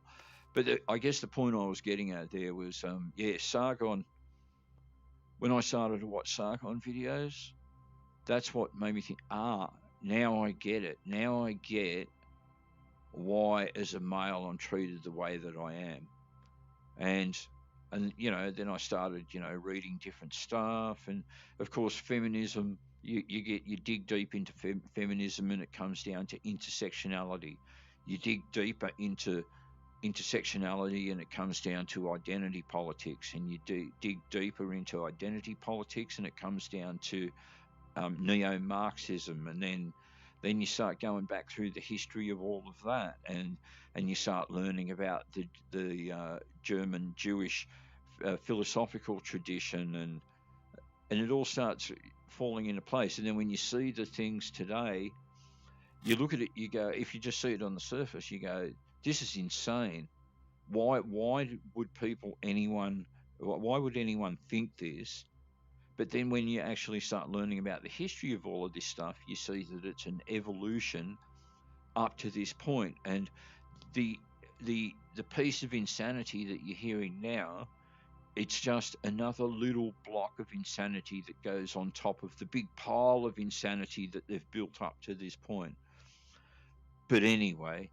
Speaker 1: But I guess the point I was getting at there was, Sargon. When I started to watch Sargon videos, that's what made me think, now I get it. Now I get why, as a male, I'm treated the way that I am. And you know, then I started, you know, reading different stuff, and of course feminism. You dig deep into feminism, and it comes down to intersectionality. You dig deeper into intersectionality, and it comes down to identity politics, and you dig deeper into identity politics, and it comes down to neo-Marxism, and then you start going back through the history of all of that, and you start learning about the German Jewish philosophical tradition, and it all starts falling into place. And then when you see the things today, you look at it, you go, if you just see it on the surface, you go, this is insane. Why would anyone think this? But then when you actually start learning about the history of all of this stuff, you see that it's an evolution up to this point. And the piece of insanity that you're hearing now, it's just another little block of insanity that goes on top of the big pile of insanity that they've built up to this point. But anyway,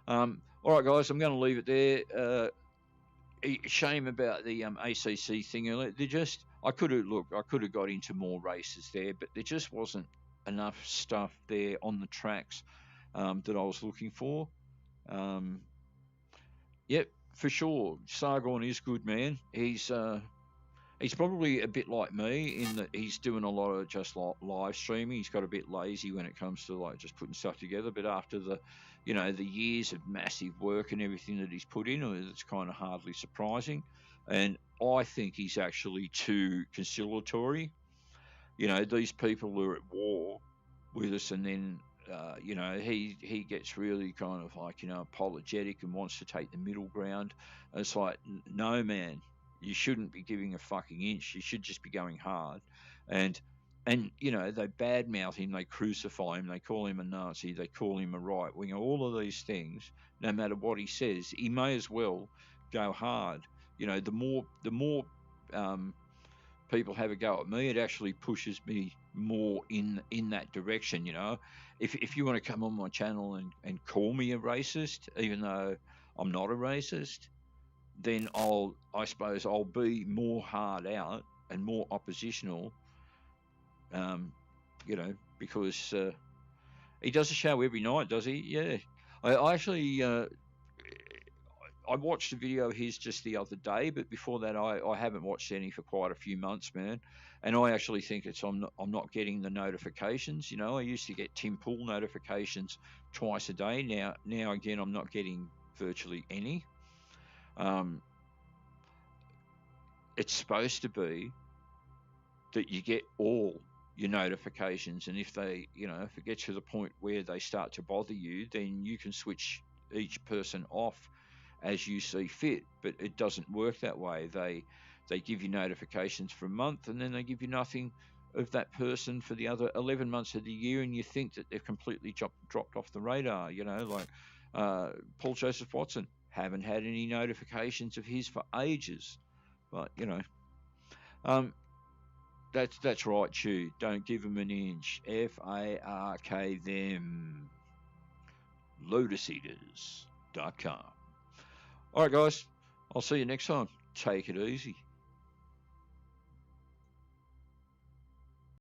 Speaker 1: all right, guys, I'm going to leave it there. Shame about the ACC thing earlier. I could have got into more races there, but there just wasn't enough stuff there on the tracks that I was looking for. Yep, for sure. Sargon is good, man. He's probably a bit like me in that he's doing a lot of just live streaming. He's got a bit lazy when it comes to like just putting stuff together. But after the years of massive work and everything that he's put in, it's kind of hardly surprising. And I think he's actually too conciliatory. You know, these people are at war with us, and then you know, he gets really kind of like, you know, apologetic and wants to take the middle ground. And it's like, no, man, you shouldn't be giving a fucking inch. You should just be going hard. And you know, they badmouth him, they crucify him, they call him a Nazi, they call him a right winger, all of these things. No matter what he says, he may as well go hard. You know, the more people have a go at me, it actually pushes me more in that direction. You know, if you want to come on my channel and call me a racist, even though I'm not a racist, then I suppose I'll be more hard out and more oppositional. You know, because he does a show every night, does he? Yeah. I actually I watched a video of his just the other day, but before that, I haven't watched any for quite a few months, man. And I actually think it's I'm not getting the notifications. You know, I used to get Tim Pool notifications twice a day. Now again, I'm not getting virtually any. It's supposed to be that you get all your notifications, and if they, you know, if it gets to the point where they start to bother you, then you can switch each person off as you see fit. But it doesn't work that way. They give you notifications for a month, and then they give you nothing of that person for the other 11 months of the year, and you think that they've completely dropped off the radar. You know, like Paul Joseph Watson, haven't had any notifications of his for ages. But you know, that's right, Chew. Don't give them an inch. FARK them. LotusEaters.com. All right, guys. I'll see you next time. Take it easy.